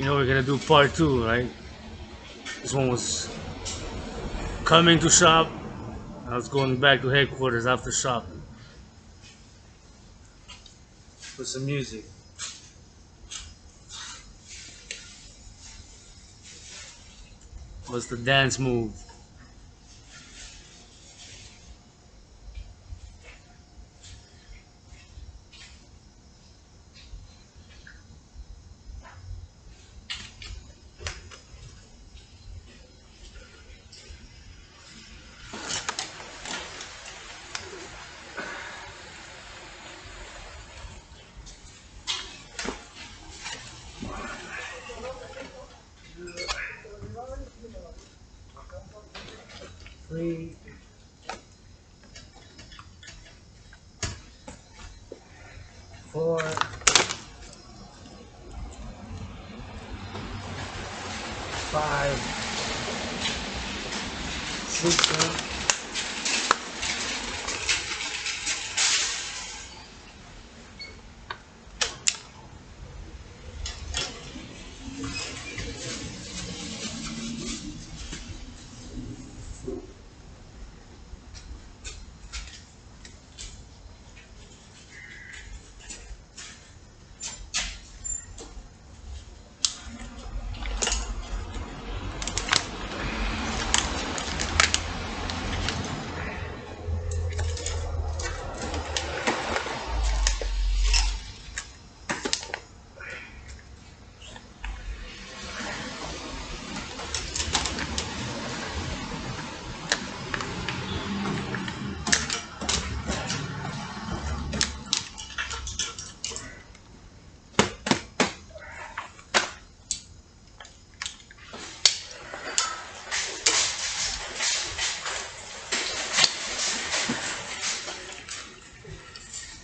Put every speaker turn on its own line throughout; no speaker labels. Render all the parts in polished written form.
You know, we're gonna do part 2, right? This one was coming to shop. I was going back to headquarters after shopping. Put some music. What's the dance move? Three, 4, 5, 6.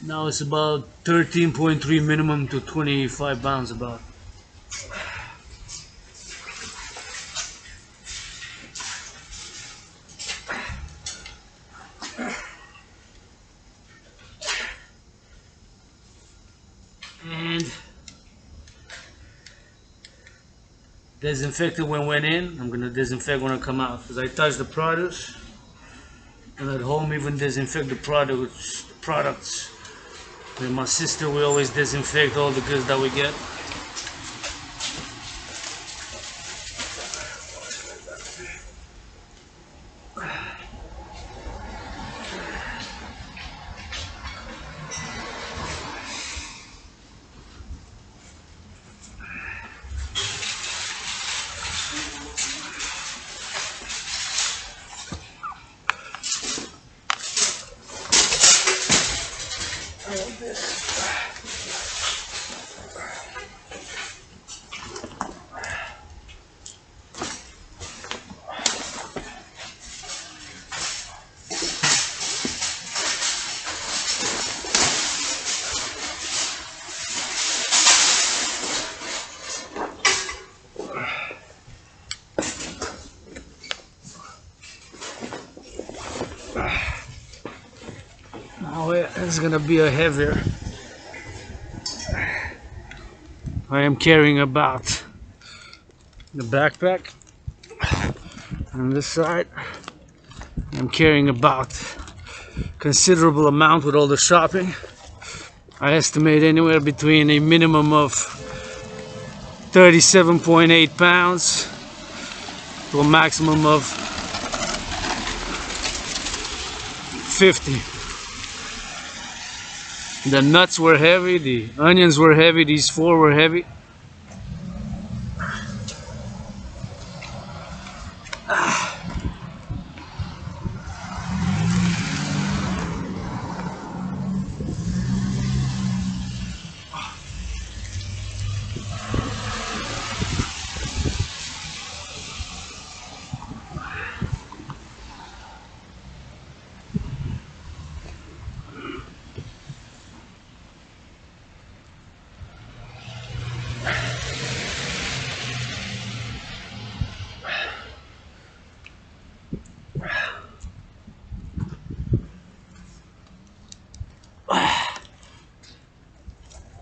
Now it's about 13.3 minimum to 25 pounds about. And disinfected when went in. I'm gonna disinfect when I come out because I touch the produce, and at home even disinfect the products. With my sister, we always disinfect all the goods that we get. Now it's gonna be a heavier. I am carrying about the backpack on this side. I'm carrying about considerable amount with all the shopping. I estimate anywhere between a minimum of 37.8 pounds to a maximum of 50. The nuts were heavy, the onions were heavy, these 4 were heavy.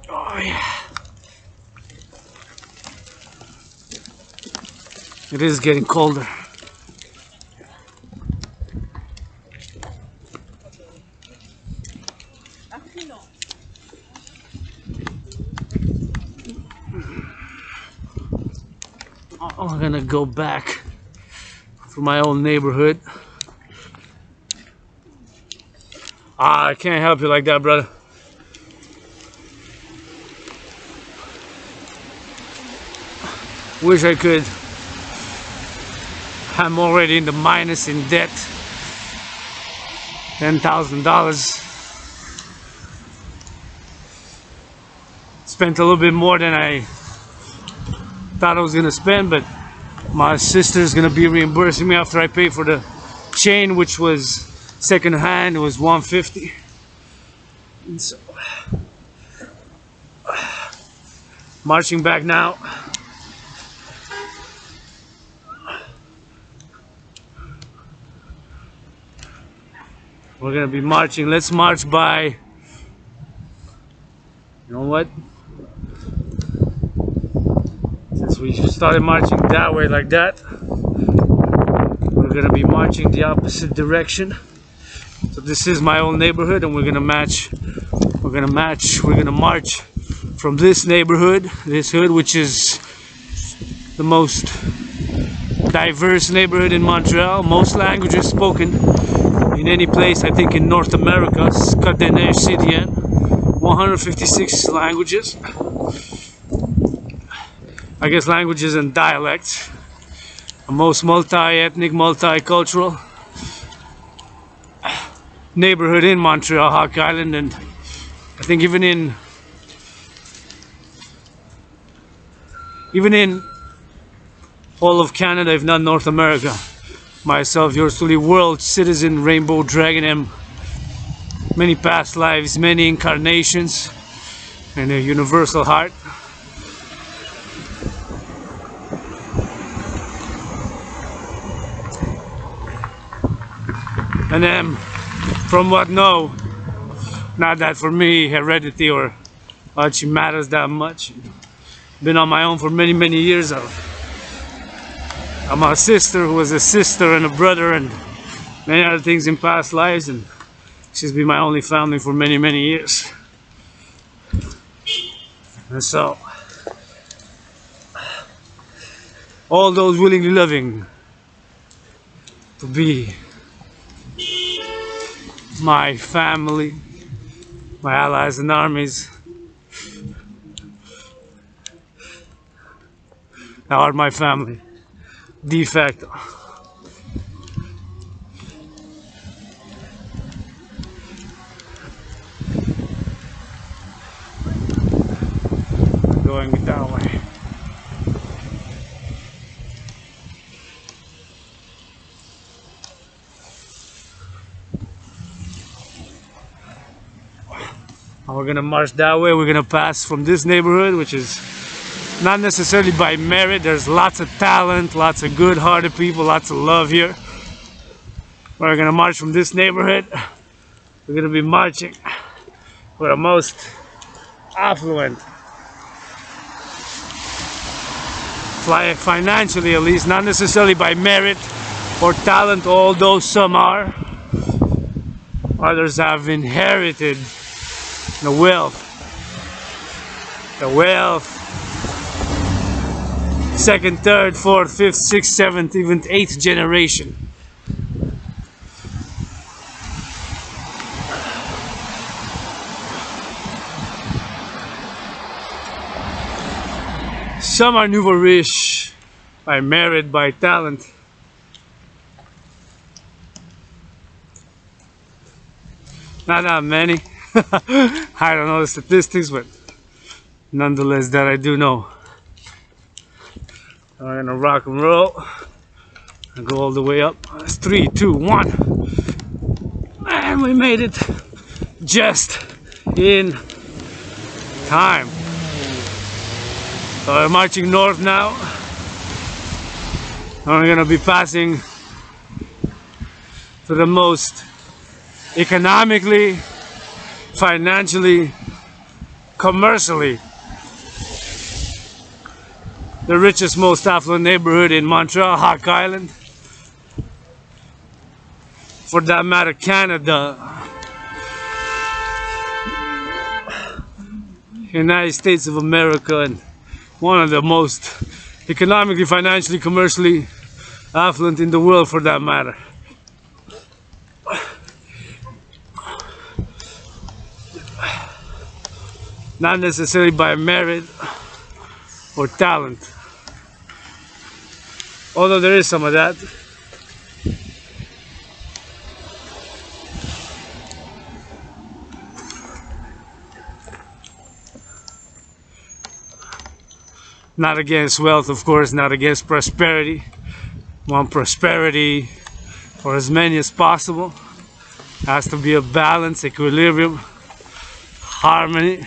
Oh yeah. It is getting colder. I'm gonna go back to my old neighborhood. I can't help you like that, brother. Wish I could. I'm already in the minus, in debt. $10,000. Spent a little bit more than I thought I was gonna spend, but my sister's gonna be reimbursing me after I pay for the chain, which was second hand. It was $150. And so, marching back now. We're gonna be marching. Let's march by, you know what? Since we started marching that way like that, we're gonna be marching the opposite direction. So this is my old neighborhood, and we're gonna march from this neighborhood, this hood, which is the most diverse neighborhood in Montreal. Most languages spoken in any place, I think, in North America. 156 languages. I guess languages and dialects. The most multi-ethnic, multicultural neighborhood in Montreal, Hawk Island, and I think even in all of Canada, if not North America. Myself, yours truly, world citizen, Rainbow Dragon, M. Many past lives, many incarnations, and a universal heart. And then, from what know, not that for me heredity or actually matters that much. Been on my own for many, many years. I'm a sister who was a sister and a brother and many other things in past lives, and she's been my only family for many, many years. And so, all those willingly loving to be my family, my allies and armies, are my family, de facto. Going that way. We're gonna march that way. We're gonna pass from this neighborhood, which is not necessarily by merit. There's lots of talent, lots of good-hearted people, lots of love here. We're gonna march from this neighborhood. We're gonna be marching for the most affluent, financially at least, not necessarily by merit or talent, although some are. Others have inherited the wealth, second, third, fourth, fifth, sixth, seventh, even eighth generation. Some are nouveau riche by merit, by talent. Not that many. I don't know the statistics, but nonetheless, that I do know. We're gonna rock and roll and go all the way up. It's 3, 2, 1, and we made it just in time. So we're marching north now. We're gonna be passing to the most economically, financially, commercially the richest, most affluent neighborhood in Montreal, Hawk Island. For that matter, Canada, United States of America, and one of the most economically, financially, commercially affluent in the world for that matter. Not necessarily by merit or talent, although there is some of that. Not against wealth, of course, not against prosperity. Want prosperity for as many as possible. Has to be a balance, equilibrium, harmony.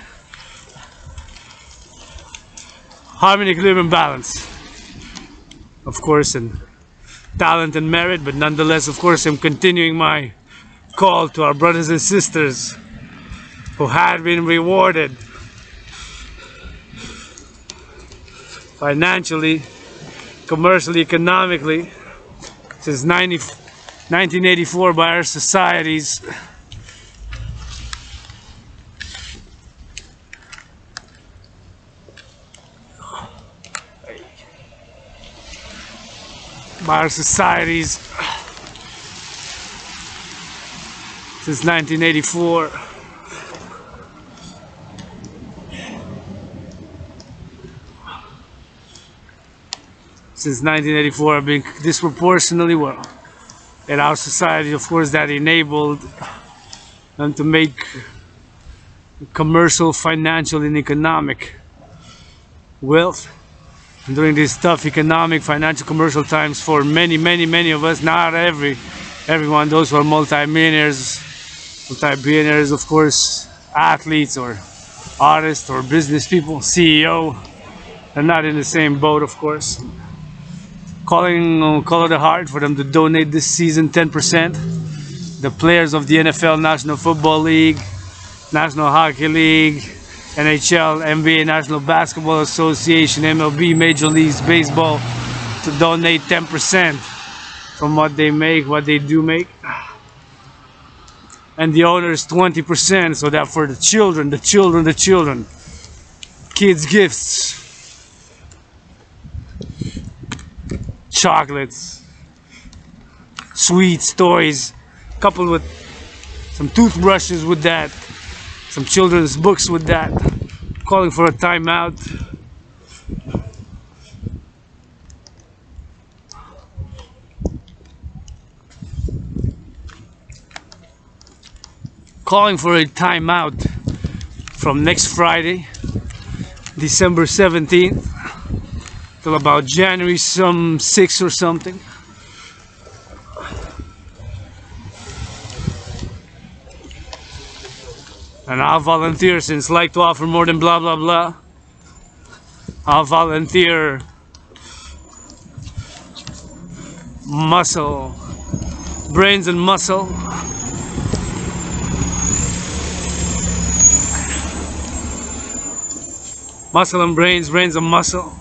Harmony, equilibrium, balance. Of course, and talent and merit, but nonetheless, of course, I'm continuing my call to our brothers and sisters who had been rewarded financially, commercially, economically since 1984 by our societies. By our societies since 1984. Since 1984, have been disproportionately well in our society, of course, that enabled them to make commercial, financial, and economic wealth. And during these tough economic, financial, commercial times for many of us, not everyone, those who are multi-billionaires, of course, athletes or artists or business people, CEO, they're not in the same boat, of course. Calling Call of the Heart for them to donate this season 10%. The players of the NFL, National Football League, National Hockey League, NHL, NBA, National Basketball Association, MLB, Major League Baseball, to donate 10% from what they make, what they do make. And the owners 20%, so that for the children, kids' gifts, chocolates, sweets, toys, coupled with some toothbrushes with that, some children's books with that, calling for a timeout. Calling for a timeout from next Friday, December 17th, till about January 6th or something. And I'll volunteer, since like to offer more than blah blah blah. I'll volunteer muscle, brains and muscle. Muscle and brains, brains and muscle.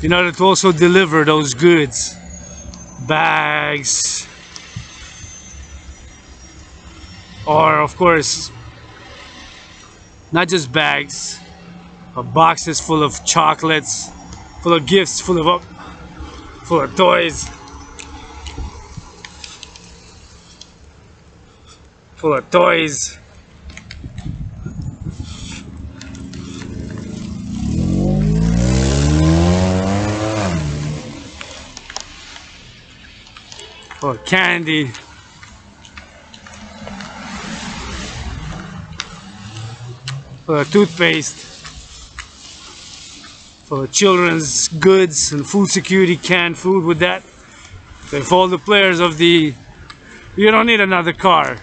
In order to also deliver those goods, bags, or of course, not just bags, but boxes full of chocolates, full of gifts, full of toys, full of toys. For candy, for toothpaste, for children's goods and food security, canned food with that. So if all the players of you don't need another car.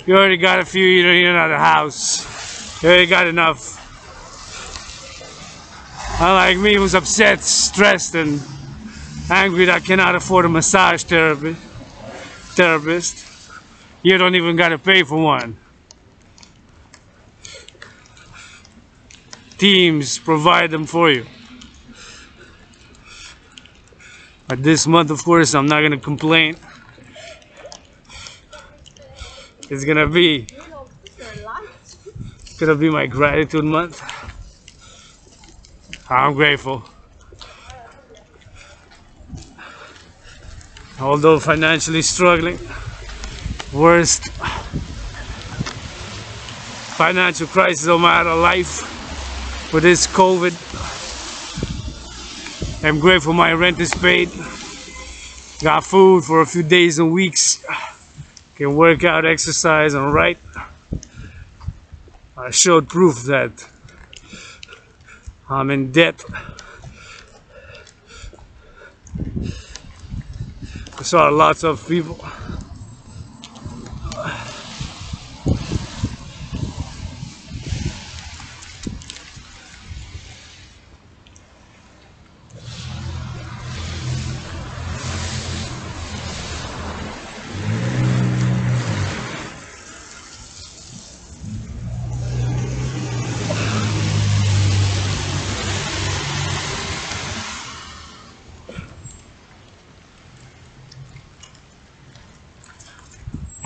You already got a few, you don't need another house. You already got enough. Unlike me, who's upset, stressed, and angry that I cannot afford a massage therapist. You don't even gotta pay for one. Teams provide them for you. But this month, of course, I'm not gonna complain. It's gonna be my gratitude month. I'm grateful. Although financially struggling, worst financial crisis of my life with this COVID. I'm grateful my rent is paid. Got food for a few days and weeks. Can work out, exercise, and write. I showed proof that I'm in debt. I saw lots of people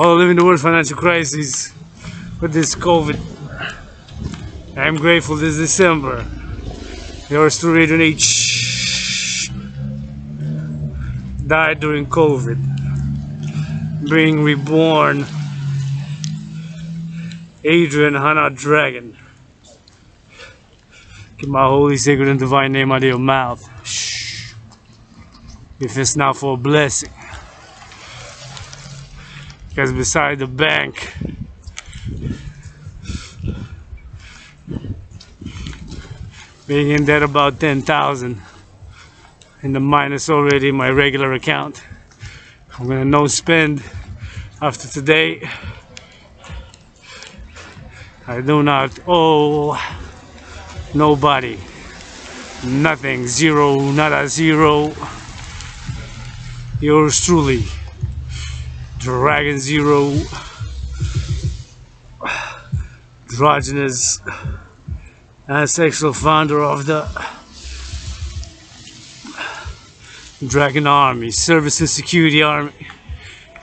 all living the worst financial crisis with this COVID. I'm grateful this December. Yours truly, H died during COVID, being reborn. Adrian Hannah Dragan. Keep my holy, sacred, and divine name out of your mouth. Shh. If it's not for a blessing. Because beside the bank, being in debt about 10,000 in the minus already my regular account, I'm gonna no spend after today. I do not owe nobody, nothing, zero, not a zero. Yours truly, Dragan Zero, androgynous, asexual founder of the Dragan Army, Service and Security Army,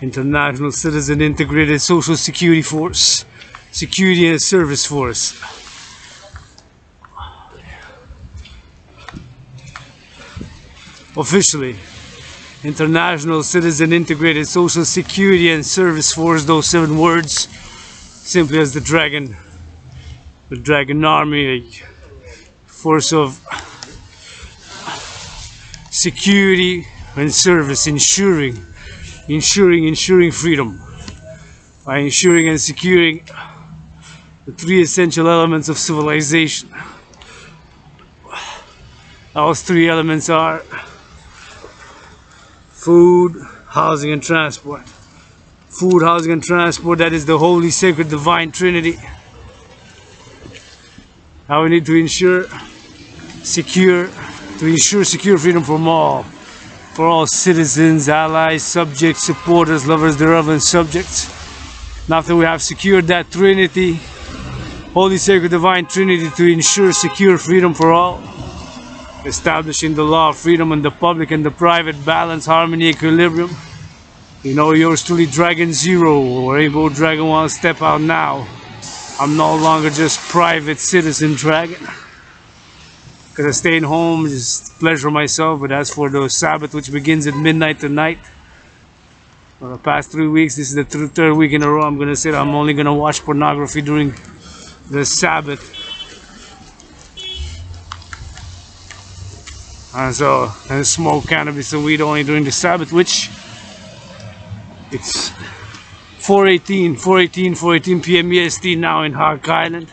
International Citizen Integrated Social Security Force, Security and Service Force. Officially, International Citizen Integrated Social Security and Service Force, those 7 words, simply as the Dragan Army, a force of security and service, ensuring freedom by ensuring and securing the 3 essential elements of civilization. Those 3 elements are food, housing, and transport. Food, housing, and transport, that is the holy, sacred, divine Trinity. Now we need to ensure secure freedom for all citizens, allies, subjects, supporters, lovers thereof, and subjects. Now that we have secured that Trinity, holy, sacred, divine Trinity, to ensure secure freedom for all, establishing the law of freedom in the public and the private, balance, harmony, equilibrium. You know, yours truly, Dragan Zero, or Rainbow Dragon, wants to step out now. I'm no longer just private citizen Dragan, because I stayed home, just pleasure myself. But as for the Sabbath, which begins at midnight tonight, for the past 3 weeks, this is the 3rd week in a row I'm going to say that I'm only going to watch pornography during the Sabbath. And smoke cannabis and weed only during the Sabbath, which it's 4:18 p.m. EST now in Hawk Island.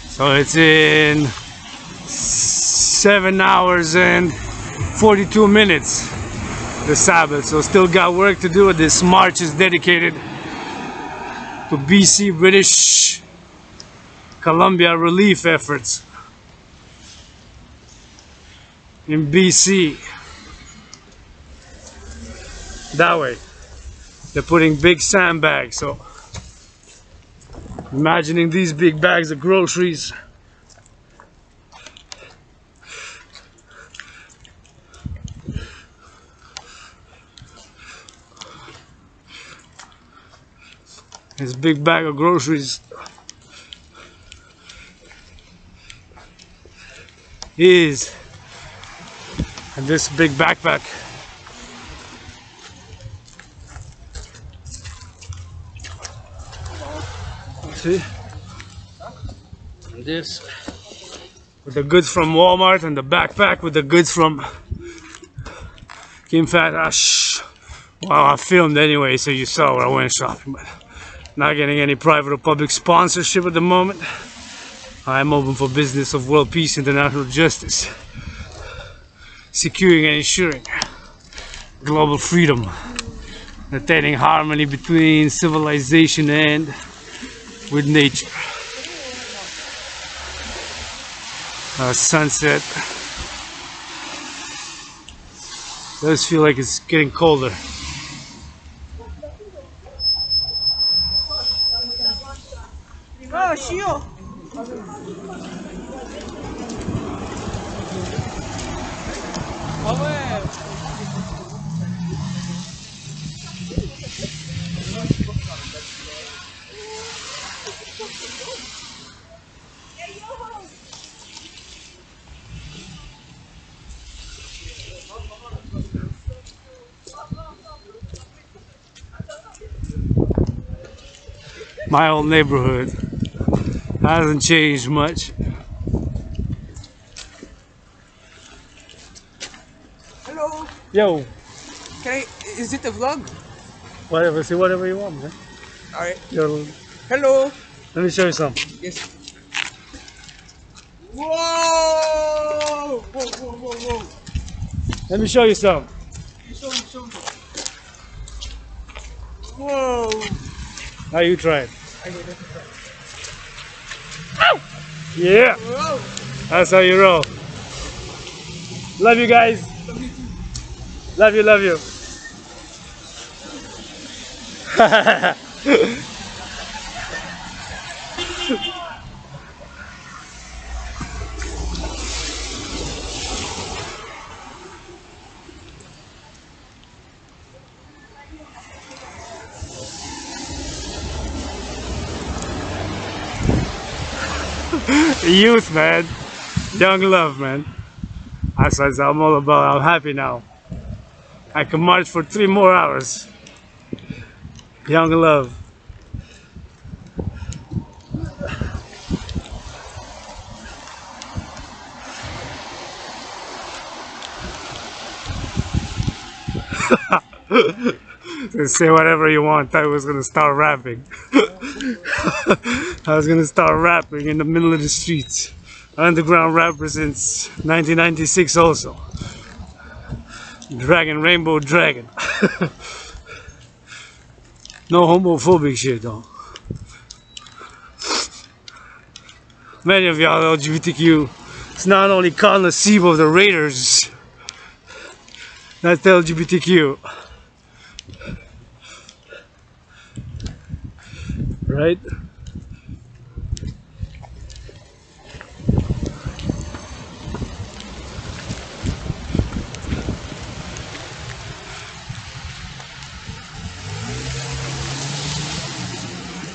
So it's in 7 hours and 42 minutes the Sabbath. So still got work to do. This march is dedicated to BC British Columbia relief efforts in BC. That way. They're putting big sandbags. So imagining these big bags of groceries. This big bag of groceries is, and this big backpack see, and this with the goods from Walmart, and the backpack with the goods from Kim Fat Ash. Well, I filmed anyway, so you saw where I went shopping, but not getting any private or public sponsorship at the moment. I'm open for business of world peace, international justice, securing and ensuring global freedom, attaining harmony between civilization and with nature. Sunset does feel like it's getting colder.
Oh, shield.
My old neighborhood hasn't changed much.
Hello.
Yo,
Is it a vlog?
whatever, say whatever you want, man.
Alright.
Yo,
Hello.
let me show you something.
Yes. Whoa! Whoa, whoa, whoa, whoa.
Let me show you something.
Show me. Whoa.
Now you try it.
I did it.
Ow! Yeah,
Whoa.
that's how you roll. Love you guys. Love you, love you. Youth, man. Young love, man. That's what I'm all about. I'm happy now. I can march for 3 more hours. Young love. Say whatever you want. I was gonna start rapping. I was gonna start rapping in the middle of the streets. Underground rapper since 1996 also. Dragan, Rainbow Dragan. No homophobic shit though. Many of y'all LGBTQ, it's not only Khan Nasib of the Raiders, that's the LGBTQ. Right?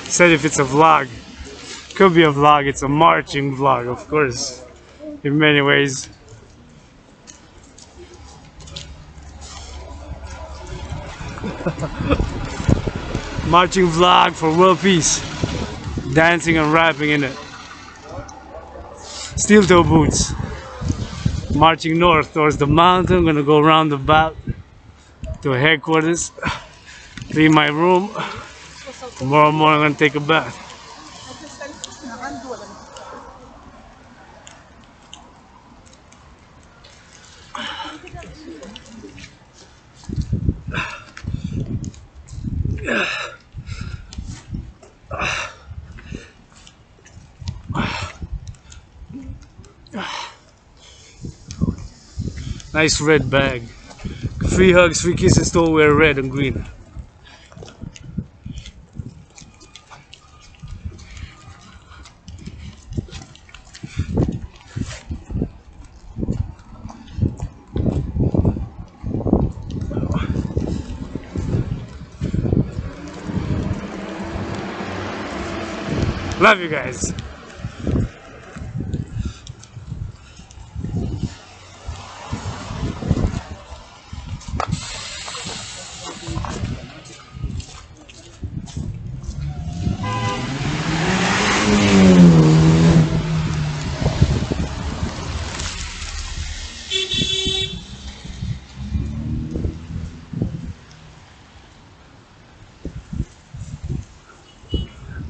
Said if it's a vlog, could be a vlog, it's a marching vlog, of course, in many ways. Marching vlog for world peace, dancing and rapping in it. Steel toe boots, marching north towards the mountain. Gonna go around the back to headquarters, clean my room. Tomorrow morning I'm gonna take a bath. Nice red bag. Free hugs, free kisses, don't wear red and green. Love you guys.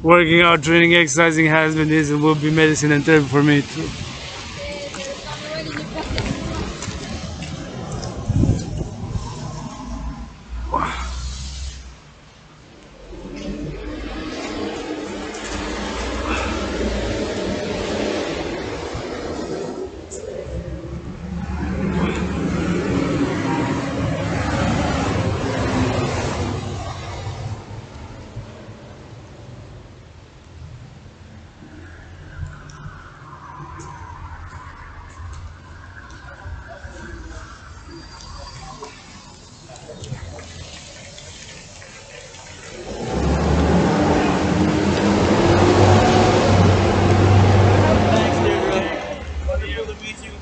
Working out, training, exercising has been, is, and will be medicine and therapy for me too.
Thanks, dude. Wonderful to meet you.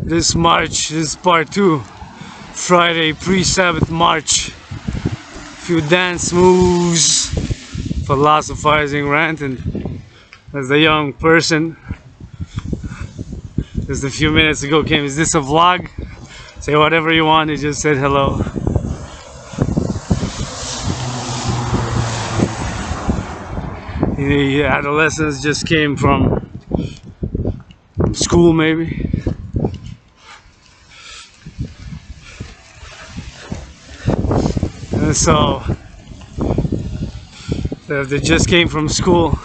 This March is part 2. Friday, pre-Sabbath March. Few dance moves, philosophizing, ranting. As the young person, just a few minutes ago came, is this a vlog? Say whatever you want, he just said hello. The adolescents just came from school maybe. And so they just came from school.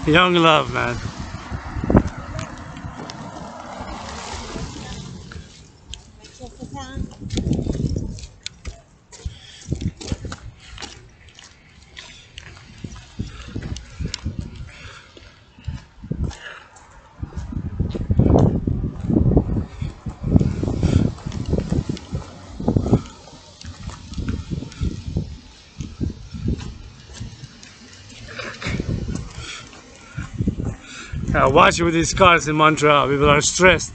Young love, man.
fine.
Watch it with these cars in Montreal. People are stressed.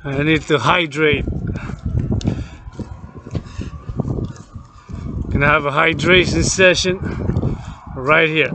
I need to hydrate. Gonna have a hydration session right here.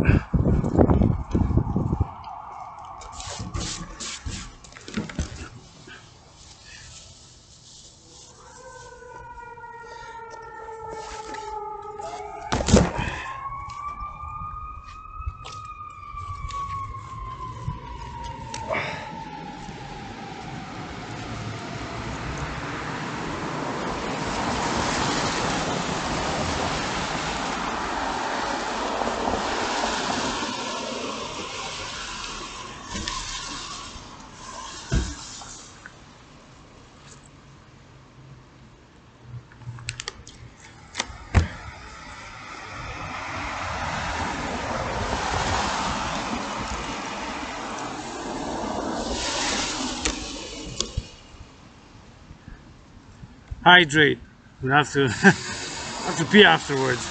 Hydrate. We have to have to pee afterwards.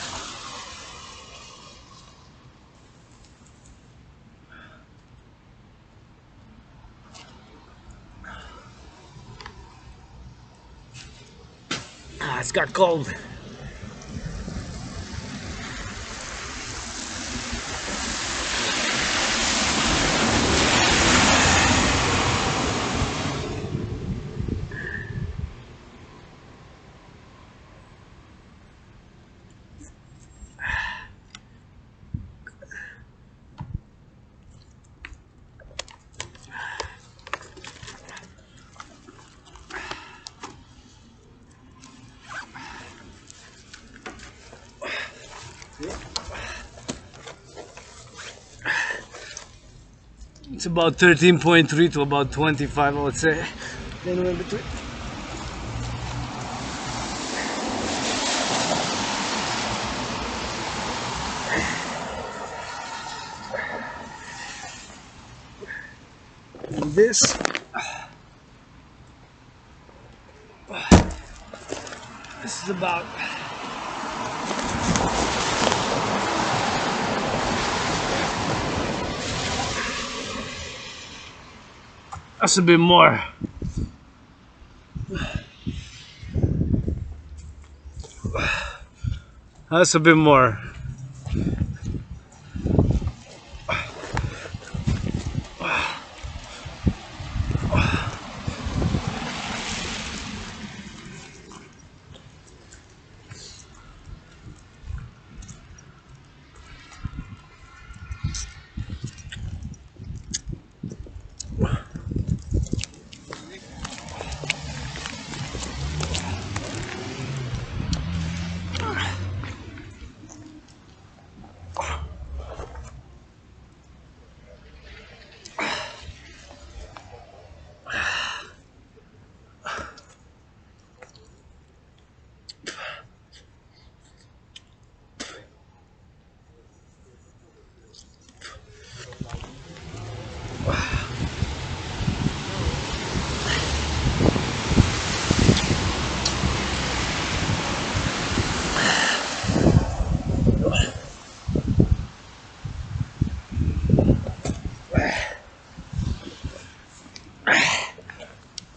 It's got cold. It's about 13.3 to about 25, I would say. Anywhere in between. And this is about that's a bit more. That's a bit more.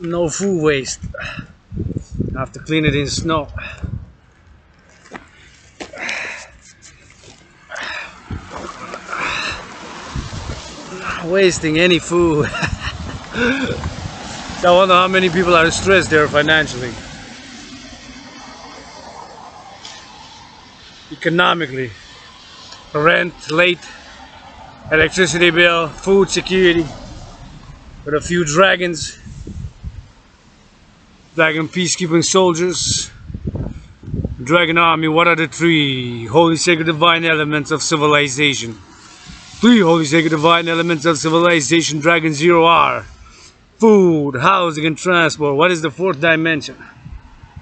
No food waste. I have to clean it in snow. Not wasting any food. I wonder how many people are stressed there financially, economically. Rent, late, electricity bill, food security, with a few dragons. Dragan peacekeeping soldiers, Dragon army, what are the 3 holy sacred divine elements of civilization? 3 holy sacred divine elements of civilization Dragon 0 are food, housing, and transport. What is the 4th dimension?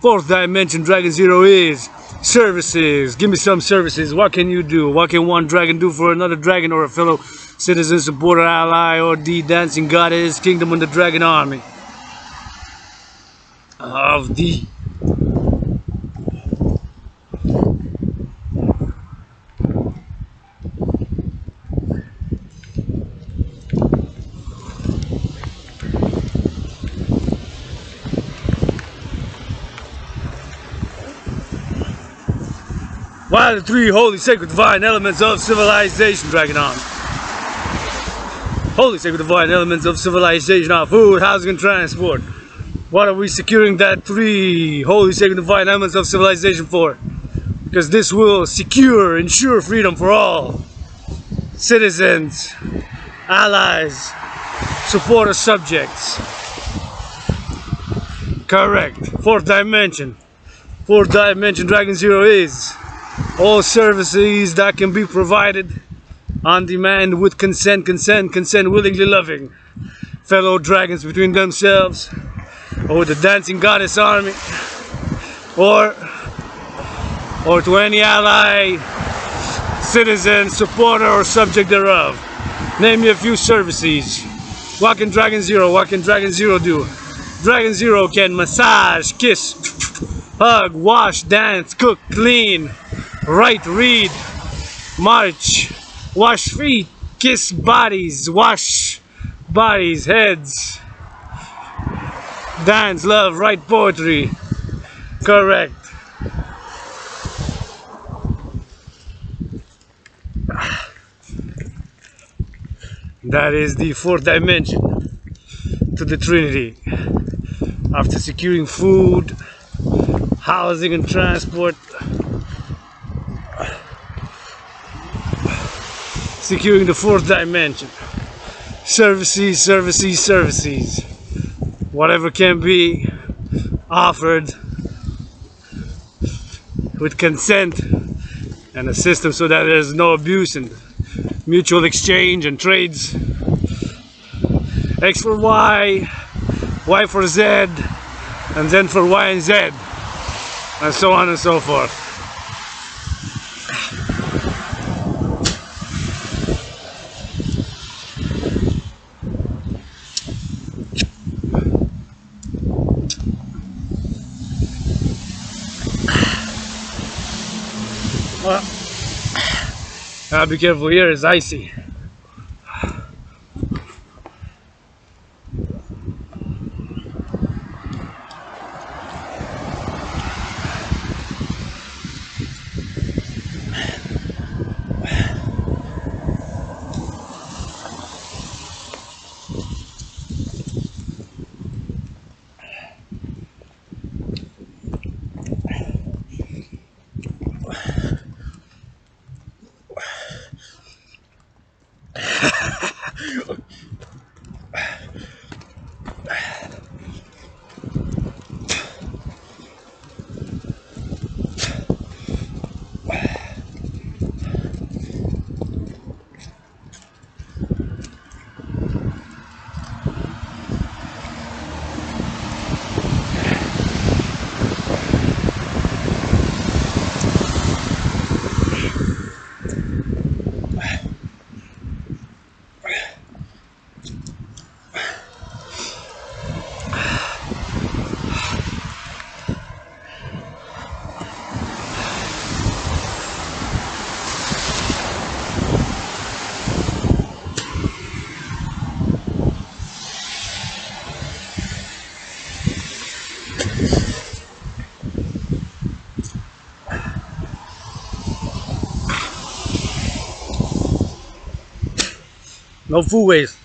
4th dimension Dragon 0 is services. Give me some services. What can you do? What can one dragon do for another dragon or a fellow citizen, supporter, ally, or the dancing goddess kingdom in the dragon army of the what are the 3 holy sacred divine elements of civilization Dragon army? Holy sacred divine elements of civilization are food, housing, and transport. What are we securing that 3 holy sacred divine elements of civilization for? Because this will ensure freedom for all citizens, allies, supporters, subjects. Correct. 4th dimension. 4th dimension Dragon 0 is all services that can be provided on demand with consent, willingly loving fellow dragons between themselves, or with the dancing goddess army, or to any ally, citizen, supporter, or subject thereof. Name me a few services. What can Dragon 0? What can Dragon 0 do? Dragon 0 can massage, kiss, hug, wash, dance, cook, clean, write, read, march, wash feet, kiss bodies, wash bodies, heads, dance, love, write poetry. Correct. That is the 4th dimension to the Trinity. After securing food, housing, and transport, securing the 4th dimension. Services. Whatever can be offered with consent and a system so that there's no abuse and mutual exchange and trades. X for Y, Y for Z, and then for Y and Z, and so on and so forth. Well, be careful, here it's icy. No food waste.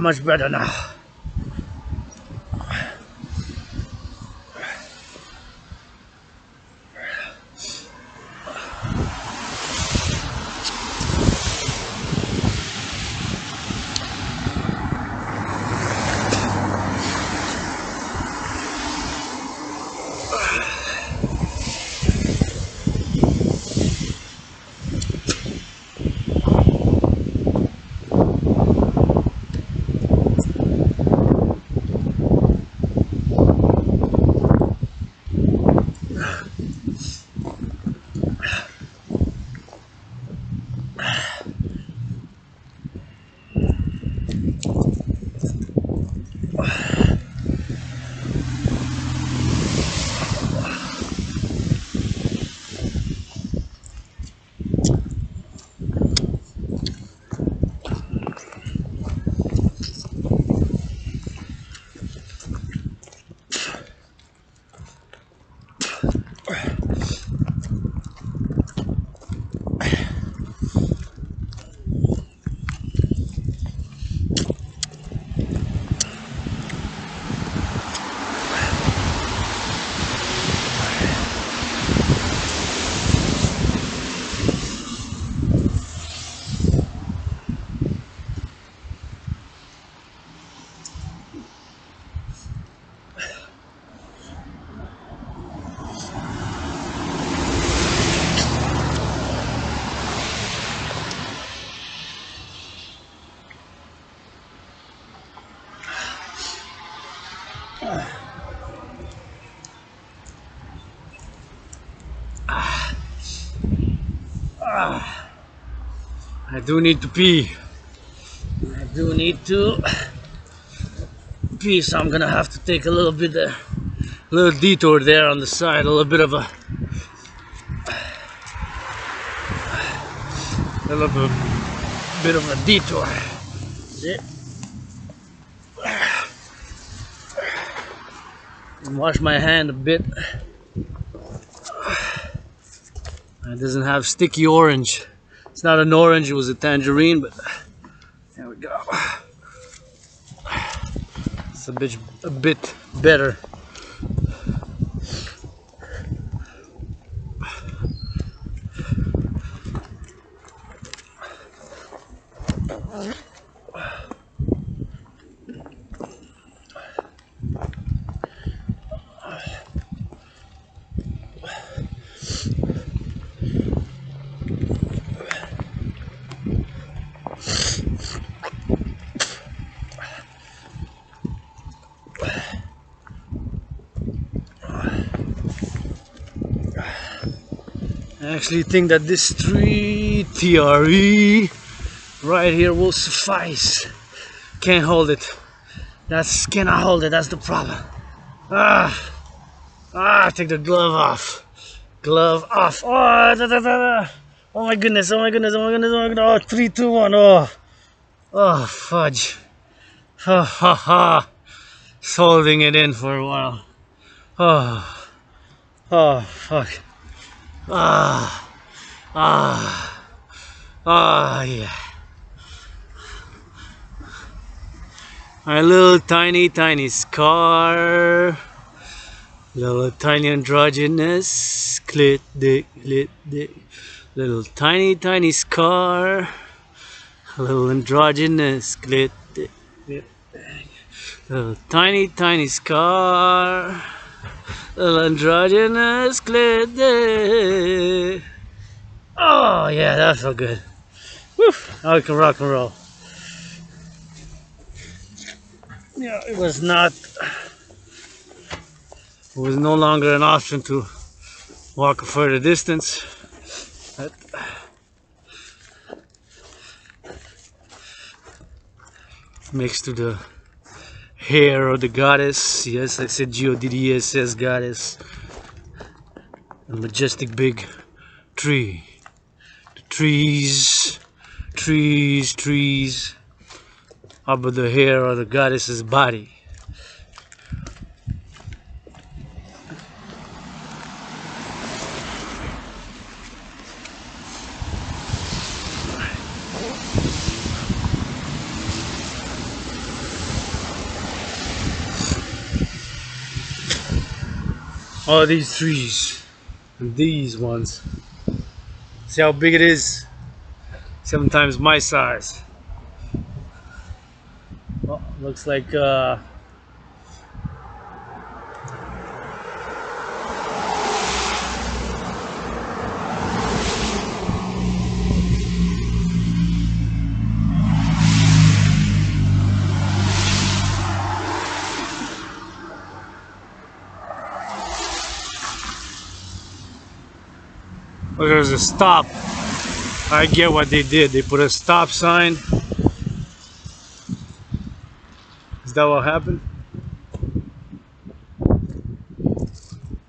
much better now. I do need to pee. I do need to pee, so I'm gonna have to take a little detour there on the side, a little bit of a detour. See? And wash my hand a bit. It doesn't have sticky orange. It's not an orange, it was a tangerine, but there we go. It's a bit better. I actually think that this TRE right here will suffice. Can't hold it. Cannot hold it. That's the problem. Take the glove off. Glove off. Oh, oh my goodness. Oh my goodness. Oh my goodness. Oh my goodness. Oh, 3, 2, 1. Oh, fudge. Ha ha ha. Just holding it in for a while. Oh, fuck. Yeah. My little tiny scar. Little tiny androgynous clit dick. Little tiny scar. Little androgynous clit dick. Little tiny scar. Little androgynous clit dick. Oh yeah, that felt good. Woo! Now we can rock and roll. Yeah, it was no longer an option to walk a further distance. But next to the hair of the goddess, yes, I said GODDESS goddess, a majestic big tree. The trees up of the hair of the goddess's body. All these trees and these ones. See how big it is? 7 times my size. Well, looks like well, there's a stop. I get what they did. They put a stop sign. Is that what happened?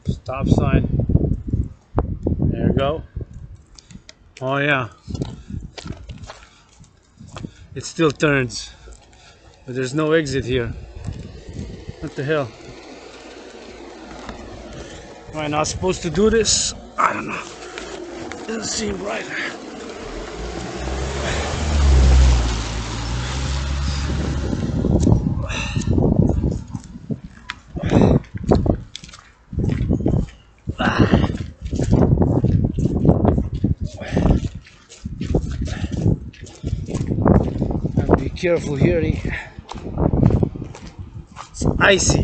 Stop sign. There you go. Oh yeah. It still turns. But there's no exit here. What the hell? Am I not supposed to do this? I don't know. Doesn't seem right. Be careful here. It's icy. I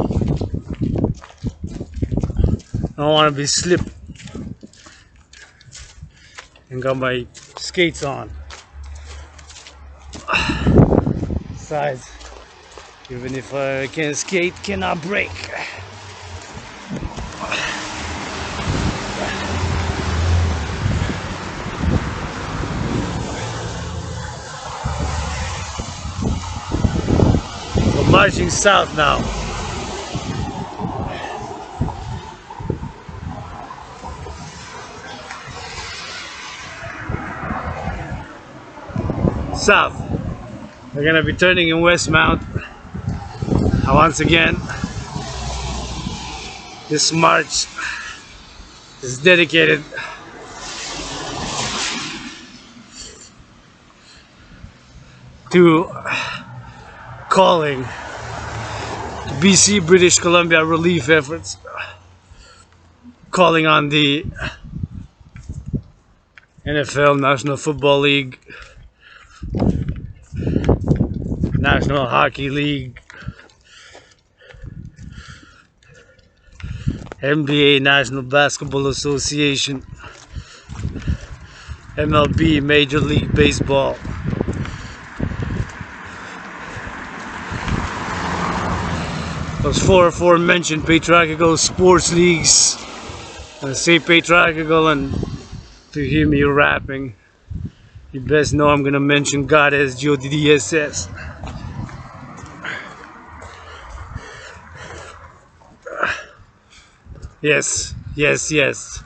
don't want to be slipped. And got my skates on. Besides, even if I can skate, cannot break. We're marching south now. South. We're gonna be turning in Westmount. Once again, this march is dedicated to calling BC, British Columbia relief efforts, calling on the NFL, National Football League, National Hockey League, NBA, National Basketball Association, MLB, Major League Baseball, those four aforementioned patriarchal sports leagues. I say patriarchal, and to hear me rapping, you best know I'm gonna mention God as GODDSS. Yes, yes, yes.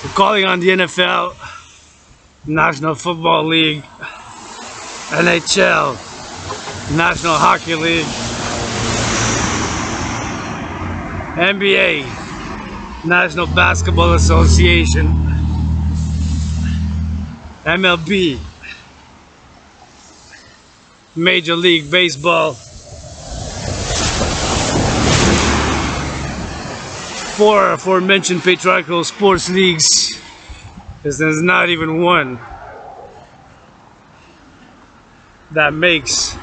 We're calling on the NFL, National Football League, NHL, National Hockey League, NBA, National Basketball Association, MLB, Major League Baseball, four aforementioned patriarchal sports leagues, because there's not even one that makes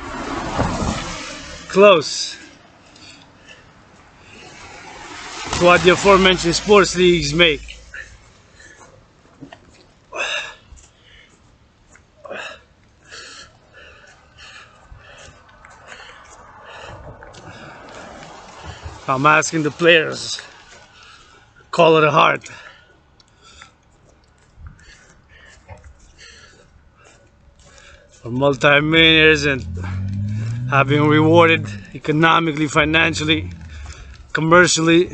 close to what the aforementioned sports leagues make. I'm asking the players, call it a heart. For multi-millionaires and have been rewarded economically, financially, commercially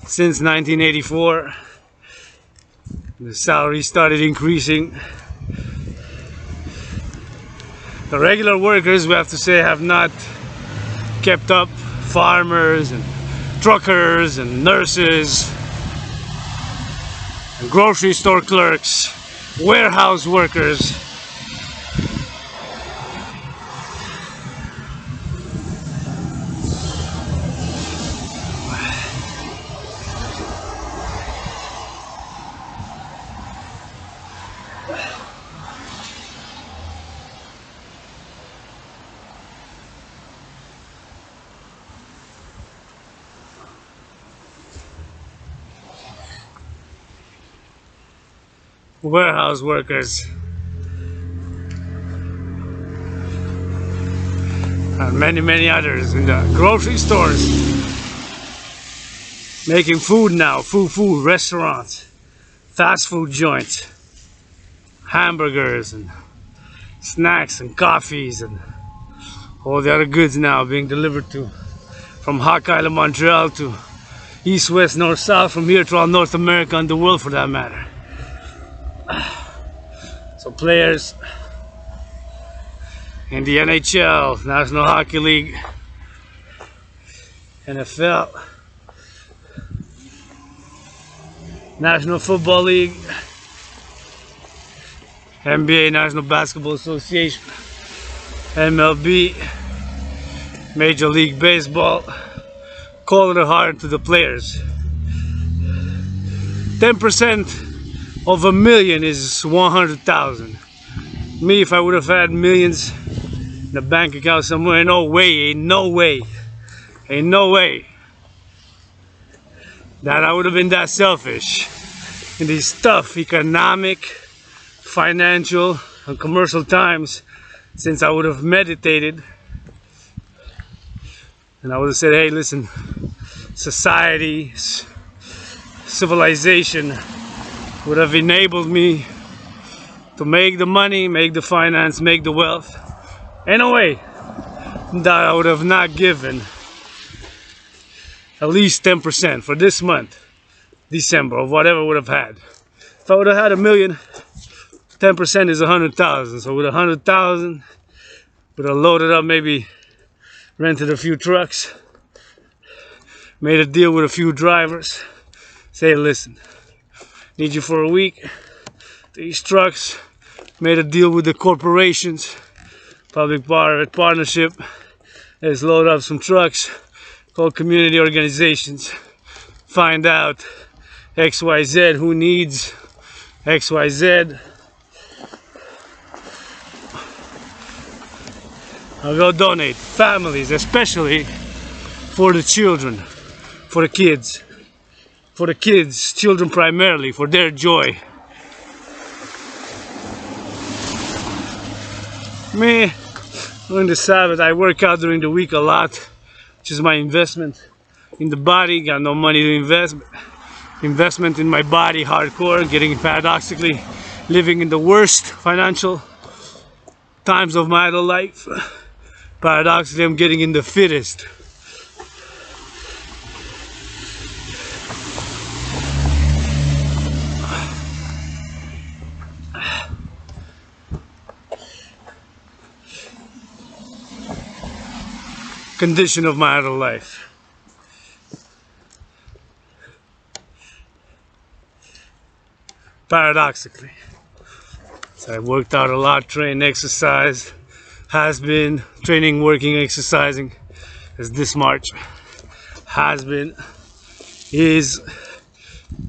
since 1984. The salary started increasing. The regular workers, we have to say, have not kept up. Farmers and truckers and nurses, grocery store clerks, warehouse workers. Warehouse workers and many others in the grocery stores making food now, food restaurants, fast food joints, hamburgers and snacks and coffees and all the other goods now being delivered to from Hawk Island, Montreal to east, west, north, south, from here to all North America and the world for that matter. So players in the NHL, National Hockey League, NFL, National Football League, NBA, National Basketball Association, MLB, Major League Baseball, call it hard to the players. 10% of $1 million is 100,000. Me, if I would have had millions in a bank account somewhere, no way, ain't no way that I would have been that selfish in these tough economic, financial, and commercial times, since I would have meditated and I would have said, hey, listen, society, civilization would have enabled me to make the money, make the finance, make the wealth in a way that I would have not given at least 10% for this month, December, of whatever I would have had. If I would have had $1 million, 10% is 100,000. So with 100,000, would have loaded up, maybe rented a few trucks, made a deal with a few drivers, say, listen, need you for a week. These trucks, made a deal with the corporations, public-private partnership. Let's load up some trucks, call community organizations, find out XYZ, who needs XYZ. I'll go donate. Families, especially for the children, for the kids. For the kids, children primarily, for their joy. Me, during the Sabbath, I work out during the week a lot, which is my investment in the body. Got no money to invest. Investment in my body, hardcore, getting paradoxically, living in the worst financial times of my adult life. Paradoxically, I'm getting in the fittest. Condition of my adult life. Paradoxically. So I worked out a lot, trained, exercised, has been training, working, exercising, as this March has been, is,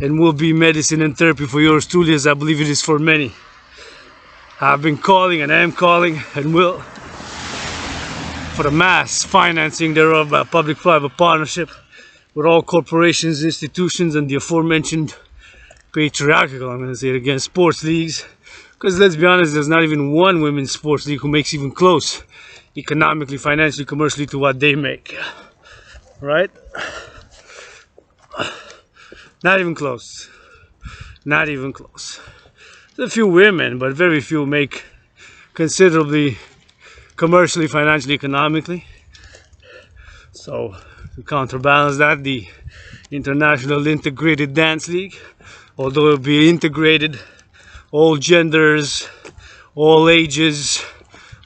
and will be medicine and therapy for yours truly, as I believe it is for many. I've been calling and am calling and will for the mass financing thereof by public-private partnership with all corporations, institutions, and the aforementioned patriarchal, I'm going to say it again, sports leagues. Because let's be honest, there's not even one women's sports league who makes even close, economically, financially, commercially, to what they make. Right? Not even close. Not even close. There's a few women, but very few make considerably commercially, financially, economically. So to counterbalance that, the International Integrated Dance League, although it'll be integrated, all genders, all ages,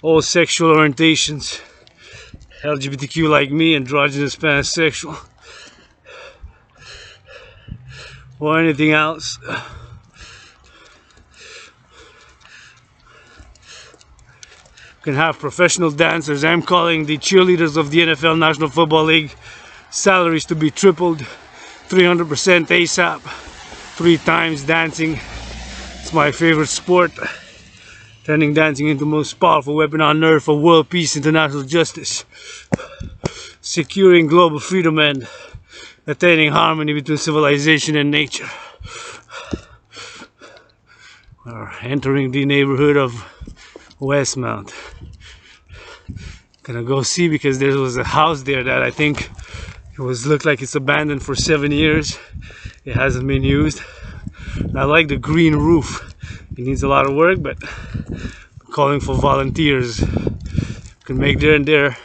all sexual orientations, LGBTQ like me, androgynous, pansexual, or anything else, can have professional dancers. I'm calling the cheerleaders of the NFL National Football League salaries to be tripled, 300% ASAP, 3 times dancing. It's my favorite sport, turning dancing into the most powerful weapon on earth for world peace, international justice, securing global freedom and attaining harmony between civilization and nature. We're entering the neighborhood of Westmount. Gonna go see because there was a house there that I think looked like it's abandoned for 7 years. It hasn't been used. I like the green roof. It needs a lot of work, but I'm calling for volunteers. Can make there and there.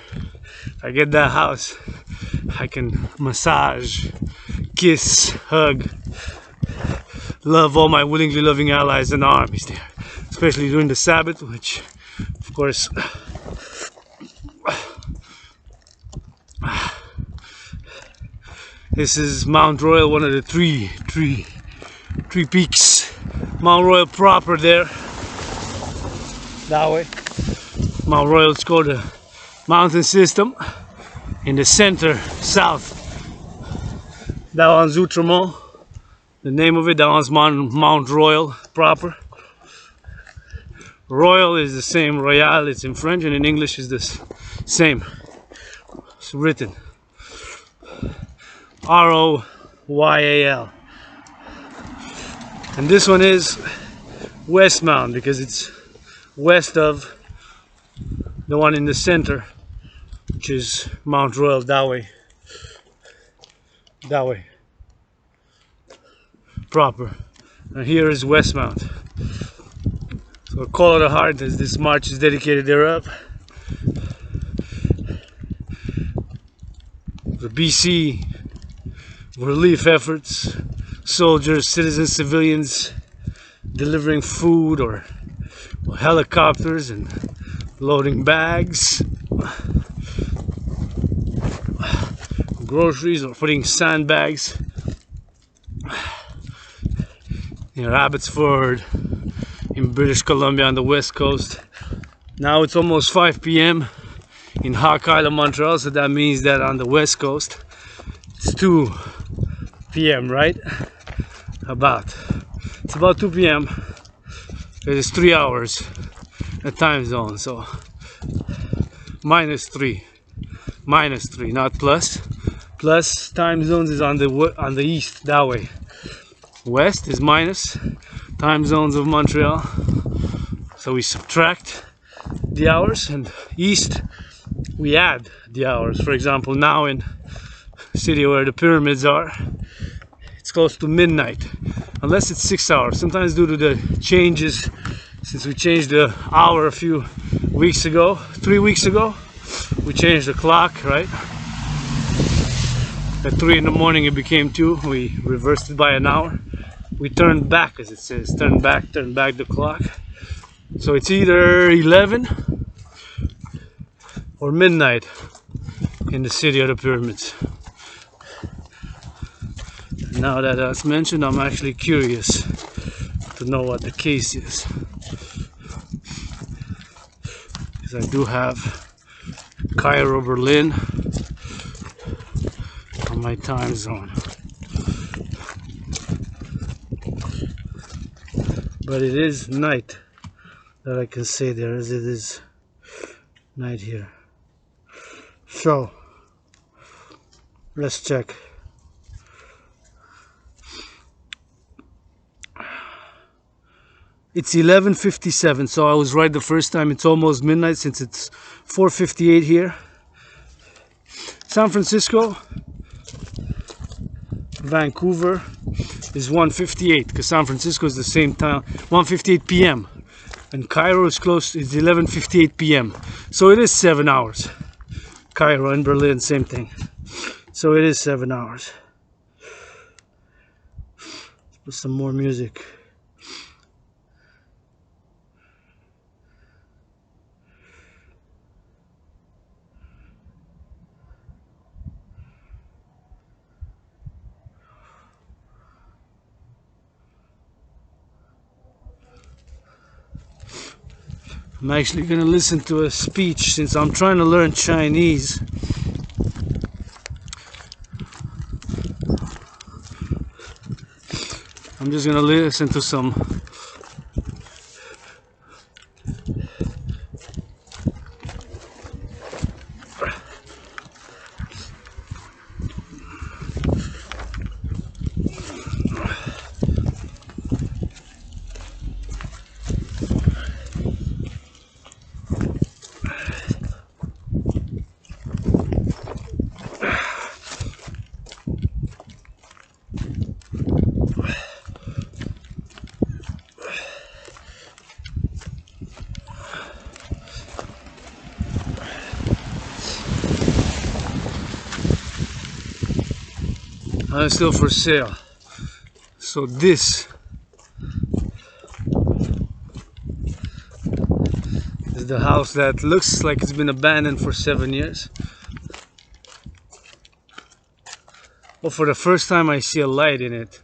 If I get that house, I can massage, kiss, hug, love all my willingly loving allies and armies there, especially during the Sabbath, which, of course, this is Mount Royal, one of the three peaks. Mount Royal proper there, that way. Mount Royal is called the mountain system. In the center, south, that one's Outremont. The name of it, that one's Mount Royal proper. Royal is the same, Royal, it's in French, and in English is the same. It's written Royal. And this one is Westmount because it's west of the one in the center, which is Mount Royal, that way. That way. Proper. And here is Westmount. So call it a heart as this march is dedicated thereof. The BC relief efforts, soldiers, citizens, civilians delivering food or helicopters and loading bags, groceries, or putting sandbags near Abbotsford in British Columbia on the west coast. Now it's almost 5 p.m. in Hawk Island, Montreal, so that means that on the west coast it's 2 p.m. right? It's about 2 p.m. It's 3 hours a time zone, so -3, not plus. Plus time zones is on the east, that way. West is minus time zones of Montreal, so we subtract the hours, and east we add the hours. For example, now in the city where the pyramids are, it's close to midnight, unless it's 6 hours. Sometimes due to the changes, since we changed the hour a few weeks ago, 3 weeks ago, we changed the clock, right? At 3 in the morning it became 2. We reversed it by an hour. We turned back, as it says, turn back the clock. So it's either 11 or midnight in the city of the pyramids. Now that that's mentioned, I'm actually curious to know what the case is, because I do have Cairo, Berlin on my time zone, but it is night, that I can say there, as it is night here. So let's check. It's 11:57, so I was right the first time. It's almost midnight since it's 4:58 here. San Francisco, Vancouver is 1:58, because San Francisco is the same time, 1:58 p.m. and Cairo is close. It's 11:58 p.m. So it is 7 hours. Cairo and Berlin, same thing. So it is 7 hours. Let's put some more music. I'm actually gonna listen to a speech since I'm trying to learn Chinese. I'm just gonna listen to some still for sale. So this is the house that looks like it's been abandoned for 7 years. But for the first time I see a light in it.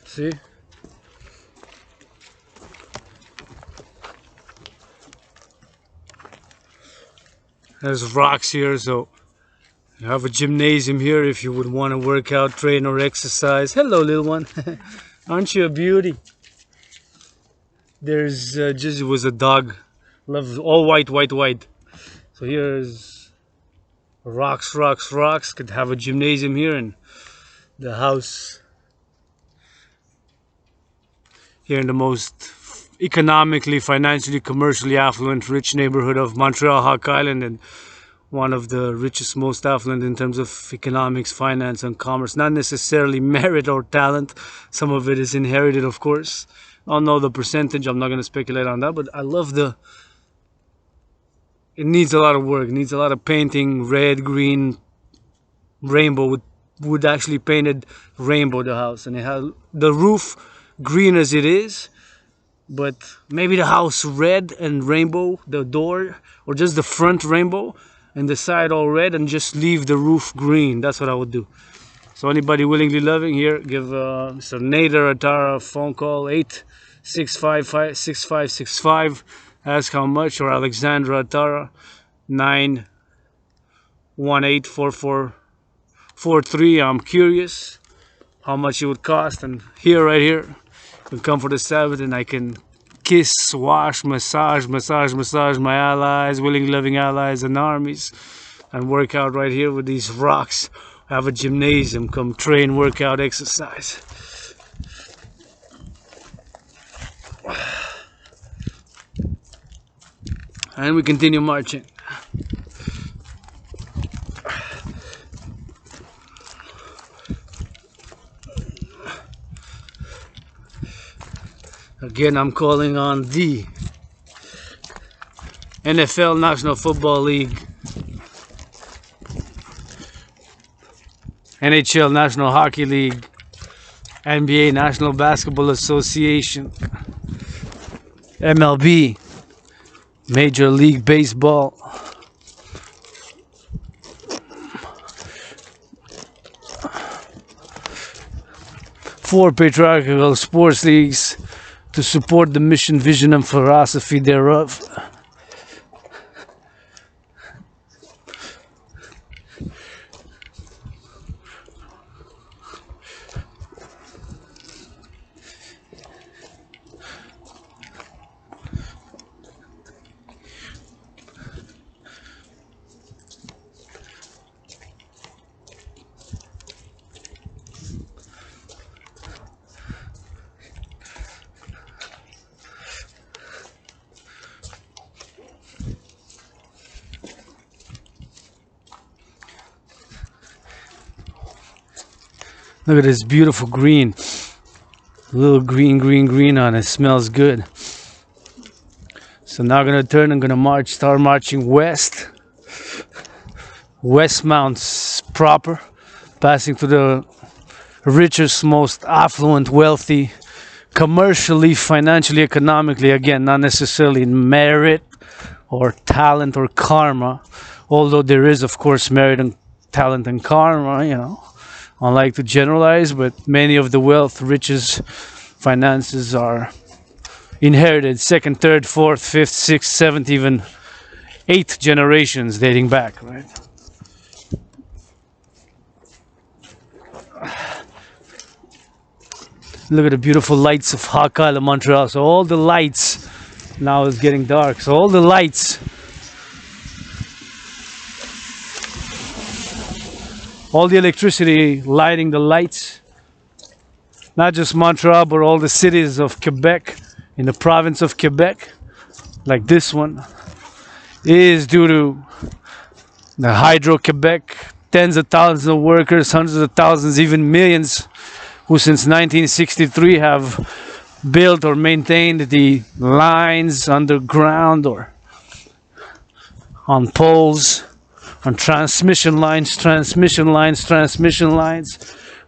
See? There's rocks here, so you have a gymnasium here if you would want to work out, train, or exercise. Hello, little one. Aren't you a beauty? There's just was a dog. Loves all white, white, white. So here's rocks, rocks, rocks. Could have a gymnasium here, and the house here in the most economically, financially, commercially affluent, rich neighborhood of Montreal, Hawk Island, and one of the richest, most affluent in terms of economics, finance, and commerce. Not necessarily merit or talent. Some of it is inherited, of course. I don't know the percentage. I'm not going to speculate on that, but I love it needs a lot of work. It needs a lot of painting, red, green, rainbow, would actually painted rainbow, the house. And it has the roof green as it is, but maybe the house red and rainbow, the door, or just the front rainbow and the side all red, and just leave the roof green. That's what I would do. So anybody willingly loving here, give Mr. Nader Atara a phone call, 865-6565. Ask how much, or Alexandra Atara, 918-4443. I'm curious how much it would cost, and here, right here, can come for the Sabbath, and I can kiss, wash, massage my allies, willing, loving allies and armies, and work out right here with these rocks. Have a gymnasium, come train, work out, exercise. And we continue marching. Again, I'm calling on the NFL, National Football League, NHL, National Hockey League, NBA, National Basketball Association, MLB, Major League Baseball, four patriarchal sports leagues, to support the mission, vision, and philosophy thereof. Look at this beautiful green. A little green on it. Smells good. So now I'm gonna turn. I'm gonna start marching west. Westmounts proper, passing through the richest, most affluent, wealthy, commercially, financially, economically. Again, not necessarily merit or talent or karma, although there is of course merit and talent and karma, you know, I like to generalize, but many of the wealth, riches, finances are inherited second, third, fourth, fifth, sixth, seventh, even eighth generations dating back, right? Look at the beautiful lights of Hawk Island, Montreal. So all the lights, now it's getting dark, so all the lights, all the electricity lighting the lights, not just Montreal, but all the cities of Quebec, in the province of Quebec, like this one, is due to the Hydro-Quebec, tens of thousands of workers, hundreds of thousands, even millions, who since 1963 have built or maintained the lines underground or on poles, on transmission lines,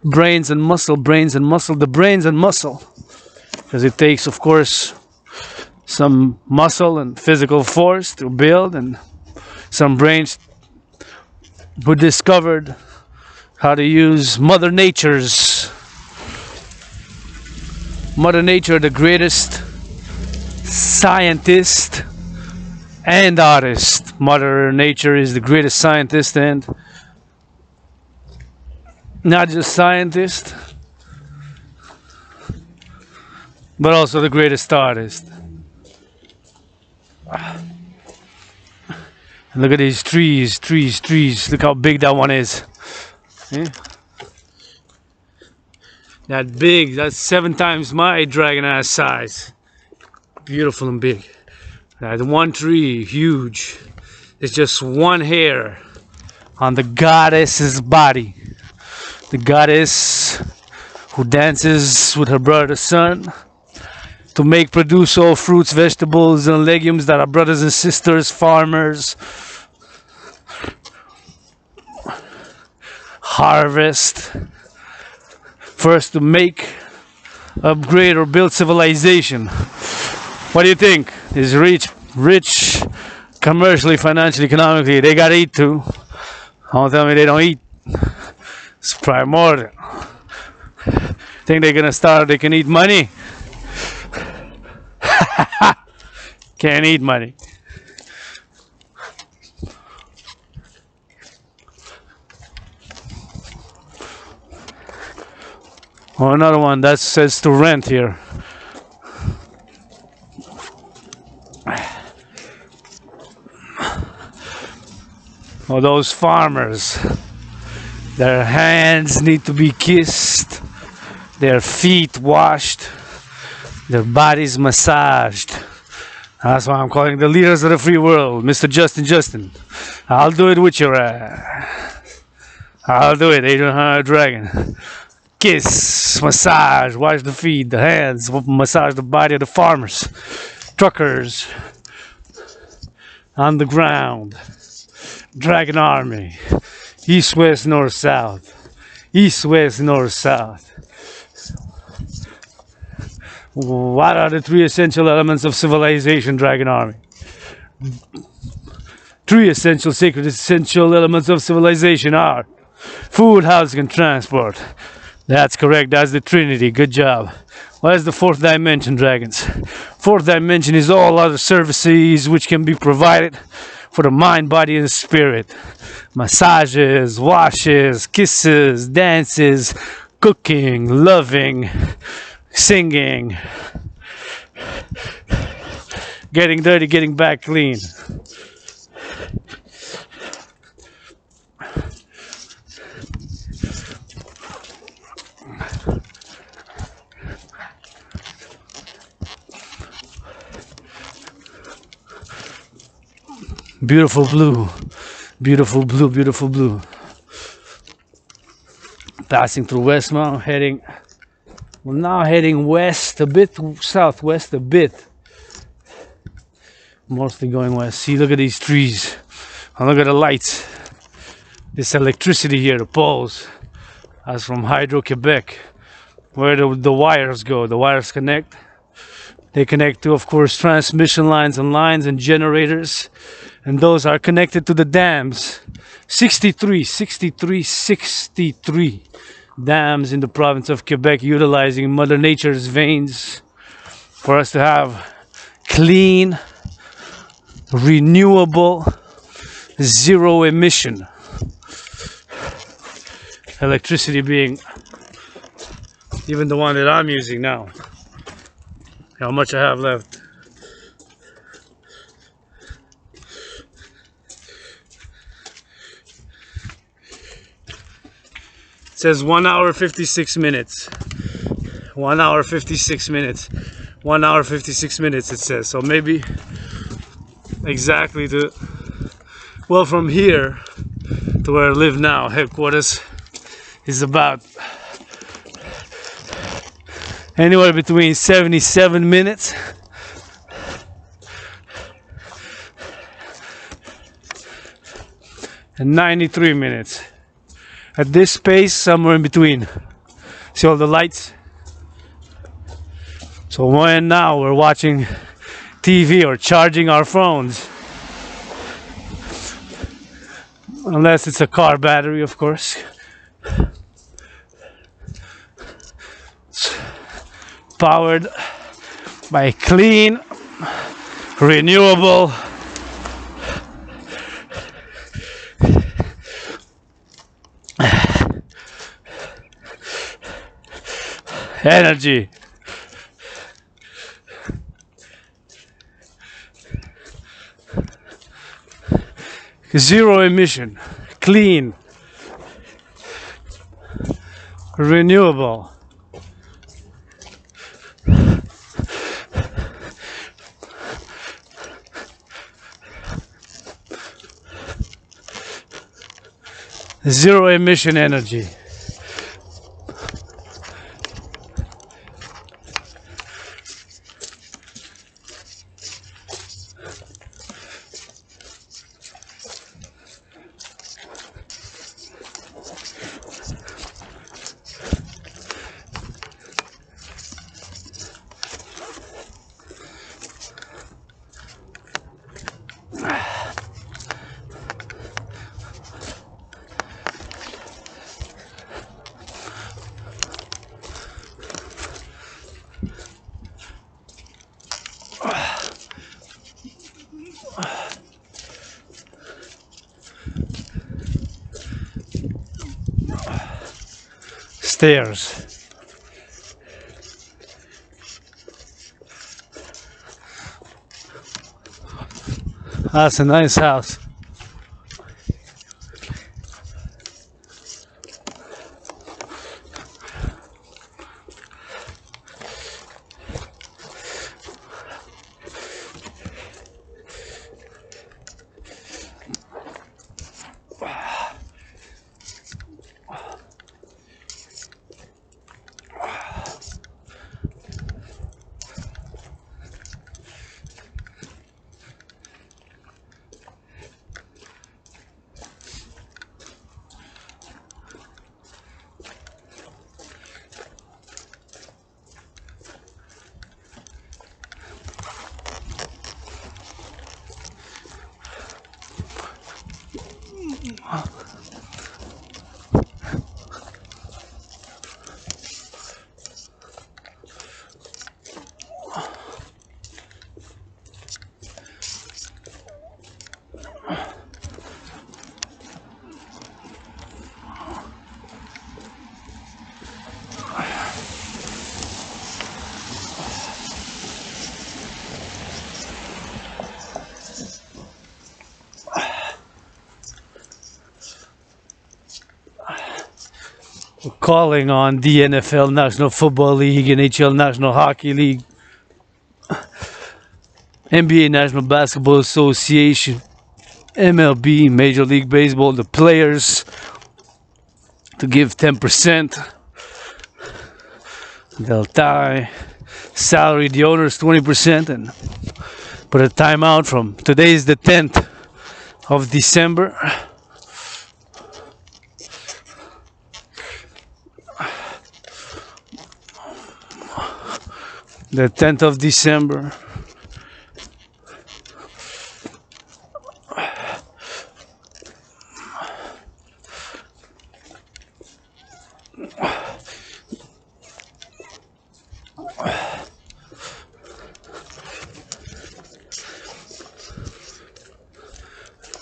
brains and muscle, the brains and muscle, because it takes, of course, some muscle and physical force to build, and some brains who discovered how to use Mother Nature, the greatest scientist and artist. Mother Nature is the greatest scientist, and not just scientist, but also the greatest artist. And look at these trees. Look how big that one is. Yeah? That big, that's 7 times my dragon ass size. Beautiful and big. That one tree, huge. It's just one hair on the goddess's body. The goddess who dances with her brother the sun to produce all fruits, vegetables, and legumes that our brothers and sisters, farmers, harvest. First to make, upgrade, or build civilization. What do you think? Is rich, commercially, financially, economically, they gotta eat too. Don't tell me they don't eat. It's primordial. Think they're gonna start, they can eat money? Can't eat money. Oh, another one that says to rent here. Oh, those farmers. Their hands need to be kissed, their feet washed, their bodies massaged. That's why I'm calling the leaders of the free world, Mr. Justin. I'll do it with your ass. I'll do it, Adrian Dragan. Kiss, massage, wash the feet, the hands, massage the body of the farmers, truckers, on the ground, Dragon Army, east, west, north, south, east, west, north, south. What are the 3 essential elements of civilization, Dragon Army? 3 essential, sacred essential elements of civilization are food, housing, and transport. That's correct, that's the Trinity, good job. What is the 4th dimension, dragons? 4th dimension is all other services which can be provided for the mind, body, and spirit. Massages, washes, kisses, dances, cooking, loving, singing, getting dirty, getting back clean. Beautiful blue, beautiful blue, beautiful blue. Passing through Westmount, heading west a bit, southwest a bit. Mostly going west. See, look at these trees. And look at the lights. This electricity here, the poles. That's from Hydro-Quebec. Where the wires go. The wires connect. They connect to, of course, transmission lines and generators, and those are connected to the dams. 63 dams in the province of Quebec, utilizing Mother Nature's veins for us to have clean, renewable, zero emission electricity, being even the one that I'm using now. How much I have left? It says 1 hour 56 minutes. 1 hour 56 minutes. 1 hour 56 minutes, it says. So maybe exactly to, well, from here to where I live now, headquarters, is about anywhere between 77 minutes and 93 minutes. At this pace, somewhere in between. See all the lights? So when now we're watching TV or charging our phones, unless it's a car battery, of course. It's powered by clean, renewable energy. Zero emission, clean, renewable. Zero emission energy. Stairs. That's a nice house. We're calling on the NFL, National Football League, NHL, National Hockey League, NBA, National Basketball Association, MLB, Major League Baseball, the players to give 10%. They'll tie salary, the owners 20%, and put a timeout from today is the 10th of December. the 10th of December.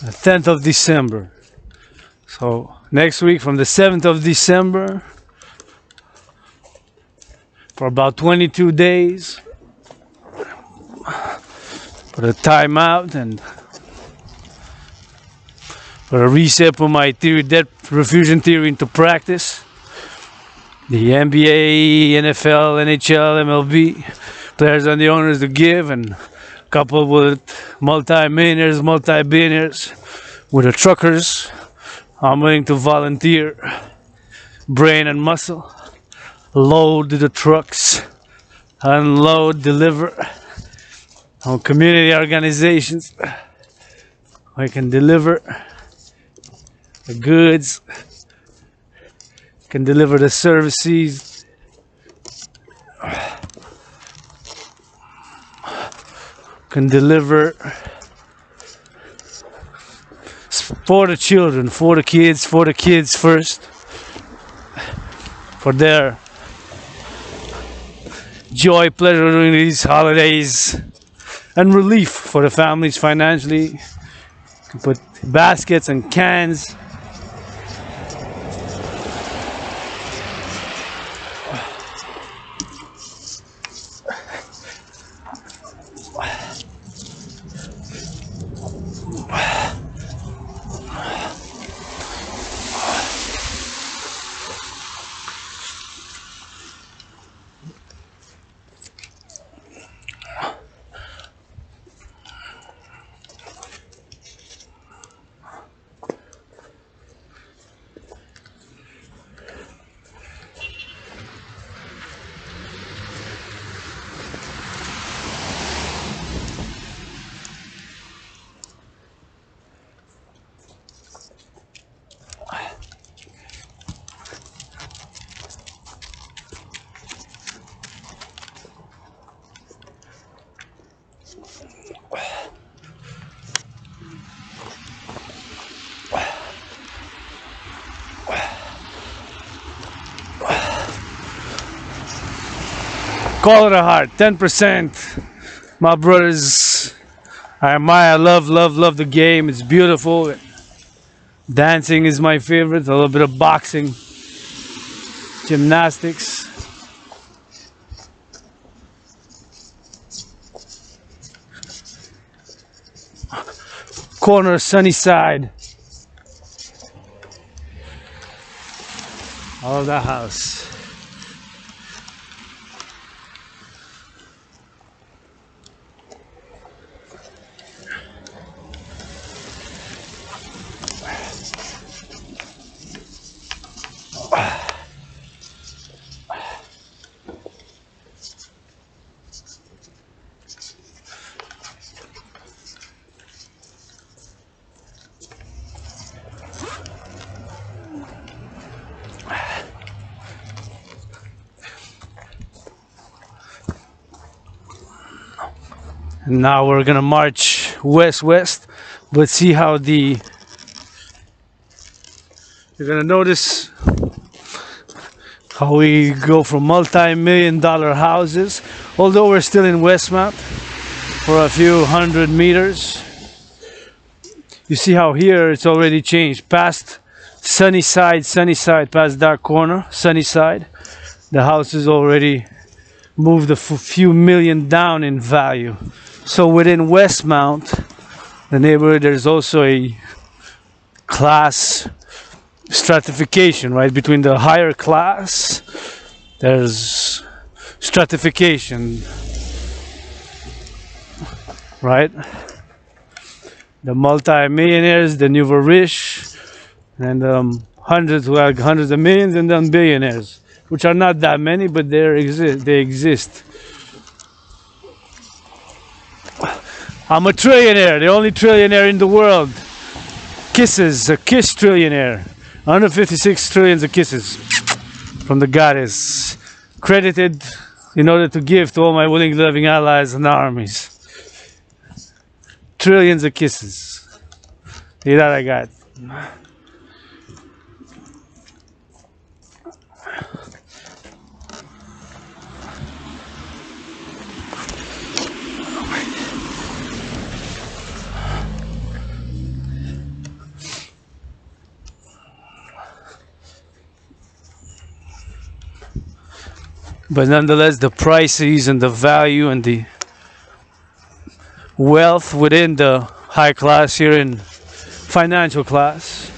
The 10th of December. So next week from the 7th of December for about 22 days. Put a timeout and put a reset, put my theory, debt refusion theory into practice. The NBA, NFL, NHL, MLB players and the owners to give, and coupled with multi-millionaires, multi-billionaires, with the truckers, I'm willing to volunteer brain and muscle, load the trucks, unload, deliver on community organizations. I can deliver the goods, can deliver the services, can deliver for the children, for the kids first, for their joy, pleasure during these holidays, and relief for the families financially. You can put baskets and cans. Call it a heart, 10%. My brothers, I admire, love the game. It's beautiful. Dancing is my favorite. A little bit of boxing, gymnastics. Corner, sunny side of the house. Now we're gonna march west, but see how you're gonna notice how we go from multi-million-dollar houses, although we're still in Westmount for a few hundred meters. You see how here it's already changed past Sunnyside, past that corner, Sunnyside. The house is already moved a few million down in value. So within Westmount, the neighborhood, there's also a class stratification, right? Between the higher class, there's stratification, right? The multi-millionaires, the nouveau riche, and hundreds of millions, and then billionaires, which are not that many, but they exist. I'm a trillionaire, the only trillionaire in the world. Kisses, a kiss trillionaire. 156 trillions of kisses from the goddess. Credited in order to give to all my willing, loving allies and armies. Trillions of kisses. See that I got. But nonetheless, the prices and the value and the wealth within the high class here in financial class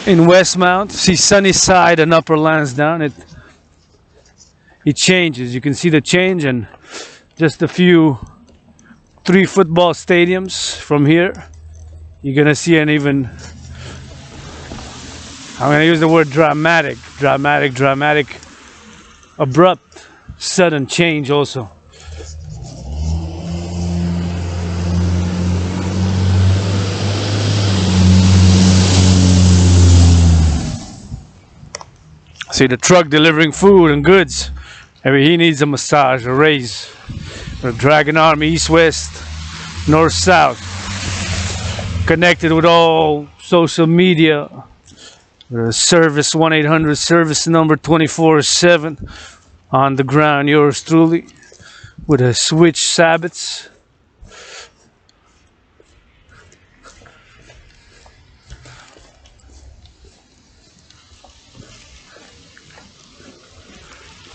in Westmount, see Sunnyside and Upper Lansdowne, it changes. You can see the change, and just a few 3 football stadiums from here, you're gonna see an even, I'm gonna use the word dramatic, abrupt, sudden change also. See the truck delivering food and goods. Maybe he needs a massage, a raise. The Dragan Army, east-west, north-south. Connected with all social media. Service 1-800 service number 24/7. On the ground, yours truly. With a switch Sabbats.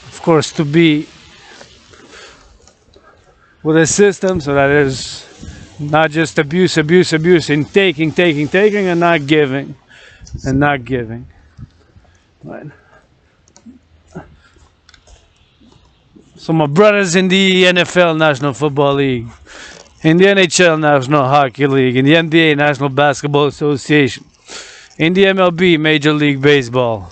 Of course, to be with a system so that there's not just abuse in taking and not giving right. So my brothers in the NFL, National Football League, in the NHL, National Hockey League, in the NBA, National Basketball Association, in the MLB, Major League Baseball,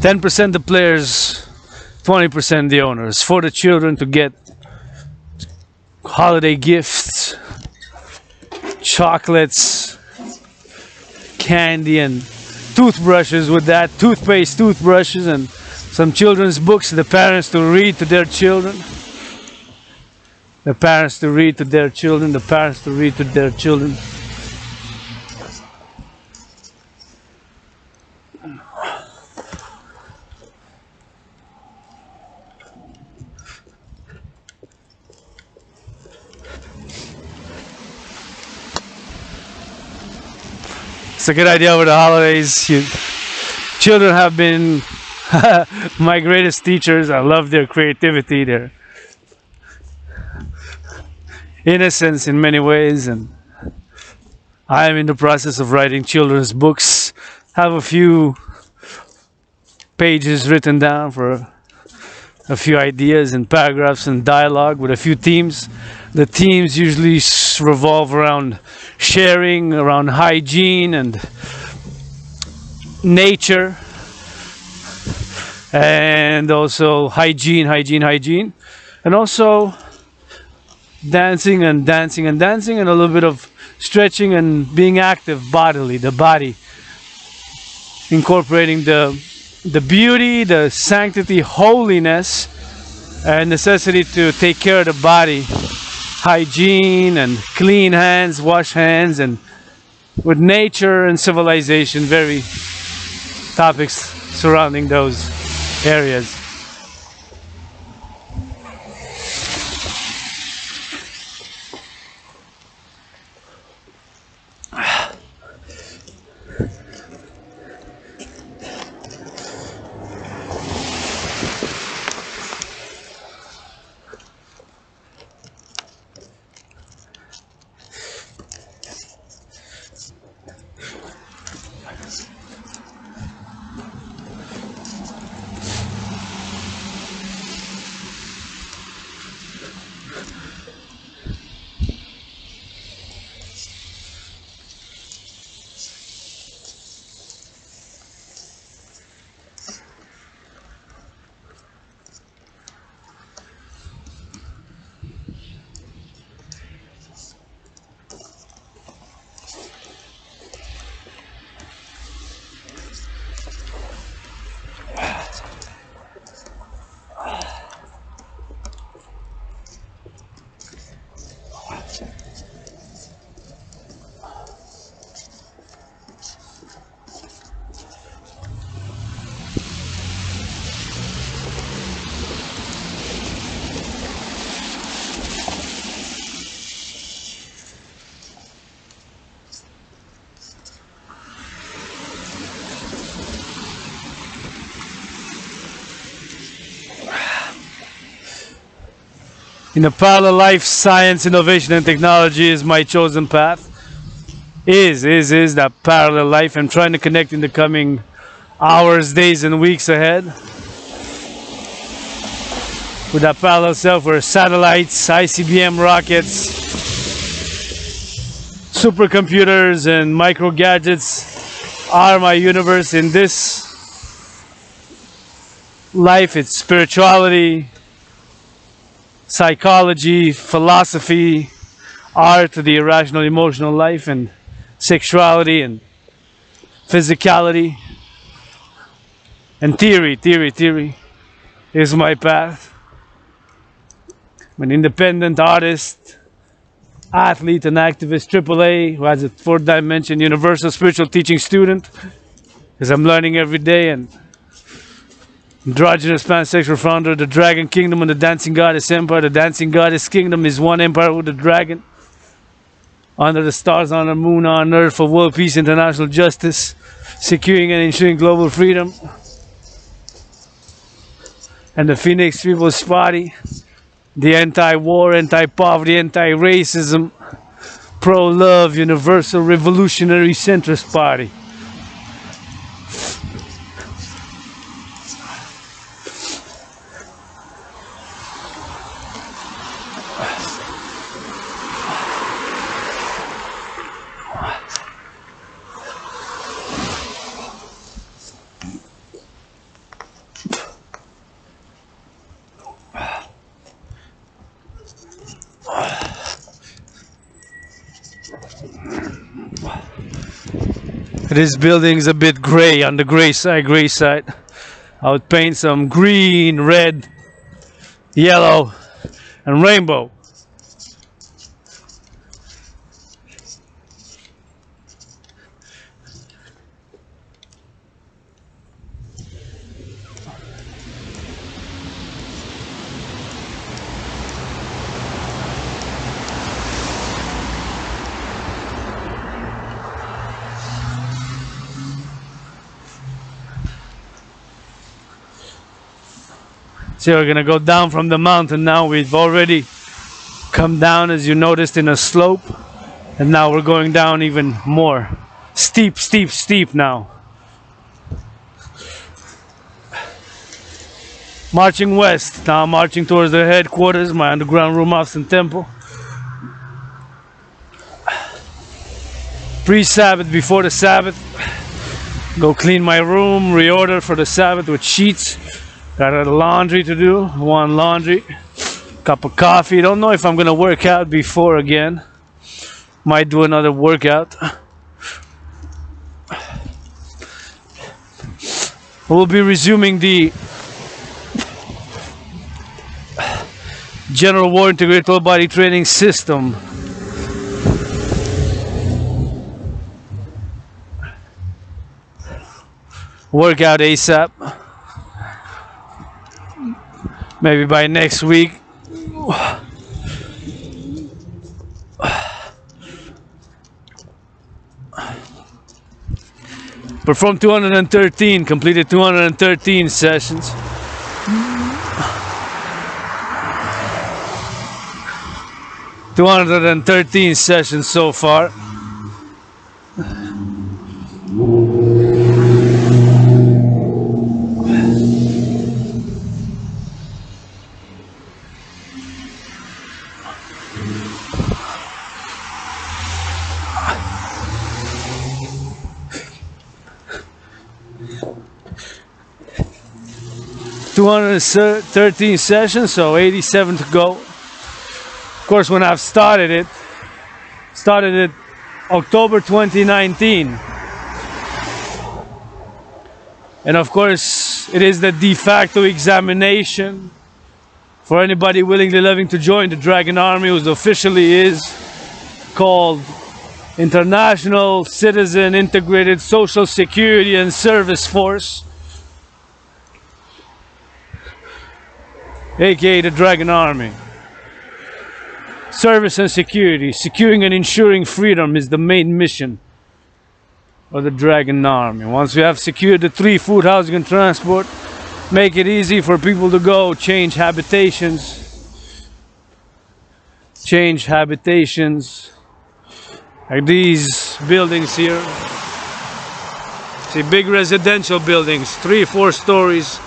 %10 the players, 20% the owners. For the children to get holiday gifts, chocolates, candy, and toothbrushes with that, toothbrushes, and some children's books. The parents to read to their children. The parents to read to their children. The parents to read to their children. It's a good idea over the holidays. Children have been my greatest teachers. I love their creativity, their innocence in many ways, and I am in the process of writing children's books. Have a few pages written down for a few ideas and paragraphs and dialogue with a few themes. The themes usually revolve around sharing, around hygiene and nature, and also hygiene, and also dancing, and a little bit of stretching and being active bodily, the body, incorporating the beauty, the sanctity, holiness, and necessity to take care of the body, hygiene and clean hands, wash hands, and with nature and civilization, very topics surrounding those areas. In a parallel life, science, innovation, and technology is my chosen path. Is that parallel life. I'm trying to connect in the coming hours, days, and weeks ahead with that parallel self where satellites, ICBM rockets, supercomputers, and micro gadgets are my universe. In this life, it's spirituality, psychology, philosophy, art, the irrational emotional life, and sexuality, and physicality, and theory is my path. I'm an independent artist, athlete, and activist, AAA, who has a fourth dimension, universal spiritual teaching student, because I'm learning every day, and androgynous pansexual founder of the Dragon Kingdom and the Dancing Goddess Empire. The Dancing Goddess Kingdom is one empire with the dragon. Under the stars, on the moon, on earth, for world peace, international justice, securing and ensuring global freedom. And the Phoenix People's Party, the anti-war, anti-poverty, anti-racism, pro-love, universal revolutionary centrist party. This building's a bit gray, on the gray side. I would paint some green, red, yellow, and rainbow. So we're gonna go down from the mountain now. We've already come down, as you noticed, in a slope, and now we're going down even more. Steep now. Marching west, now marching towards the headquarters, my underground room, house, and temple. Pre-Sabbath, before the Sabbath. Go clean my room, reorder for the Sabbath with sheets. Got a laundry to do, one laundry, cup of coffee. Don't know if I'm gonna work out before again. Might do another workout. We'll be resuming the General War Integrated Total Body Training System. Workout ASAP. Maybe by next week. Performed 213, completed 213 sessions. $213 sessions so far. $213 sessions, so 87 to go. Of course, when I've started it October 2019. And of course, it is the de facto examination for anybody willingly loving to join the Dragon Army, who officially is called International Citizen Integrated Social Security and Service Force, aka the Dragon Army. Service and security, securing and ensuring freedom is the main mission of the Dragon Army. Once we have secured the 3: food, housing, and transport, make it easy for people to go change habitations, change habitations, like these buildings here. See, big residential buildings, 3-4 stories.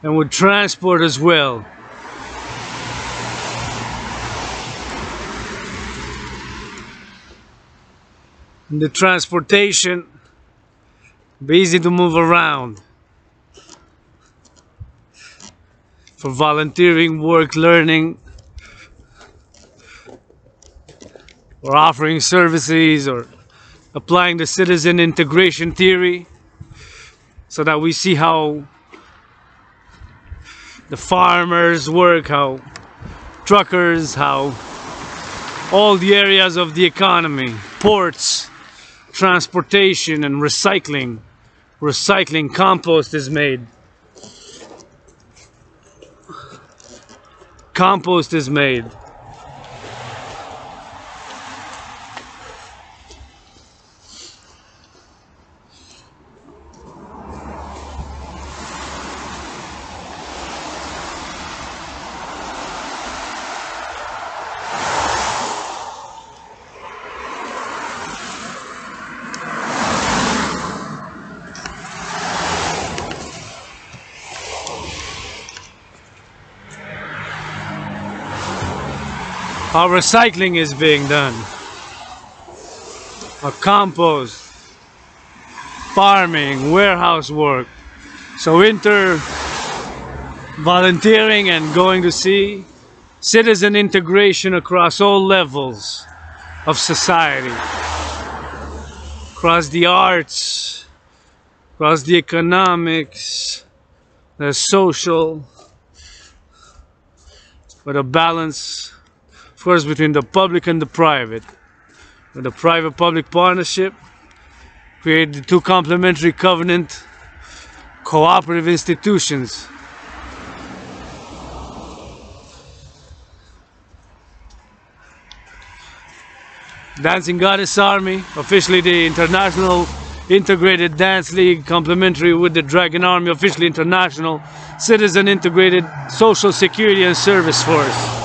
And with transport as well. And the transportation, be easy to move around. For volunteering, work, learning, or offering services, or applying the citizen integration theory, so that we see how the farmers work, how truckers, how all the areas of the economy, ports, transportation, and recycling. Recycling, compost is made. Compost is made. How recycling is being done. A compost, farming, warehouse work. So volunteering and going to see citizen integration across all levels of society. Across the arts, across the economics, the social, with a balance, of course, between the public and the private. With the private-public partnership, create the two complementary covenant cooperative institutions. Dancing Goddess Army, officially the International Integrated Dance League, complementary with the Dragan Army, officially international citizen integrated social security and service force.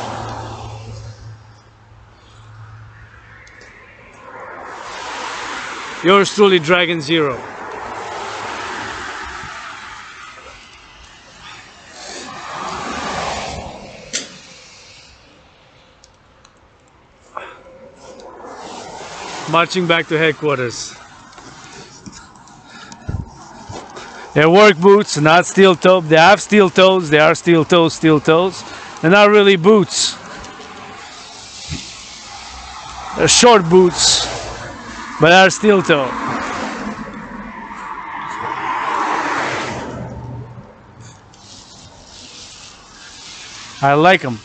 Yours truly, Dragan Zero. Marching back to headquarters. They're work boots, not steel toe. They have steel toes. They are steel toes, steel toes. They're not really boots. They're short boots, but they are steel toe. I like them.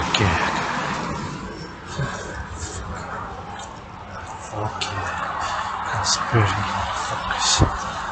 Okay. Conspiracy. Focus.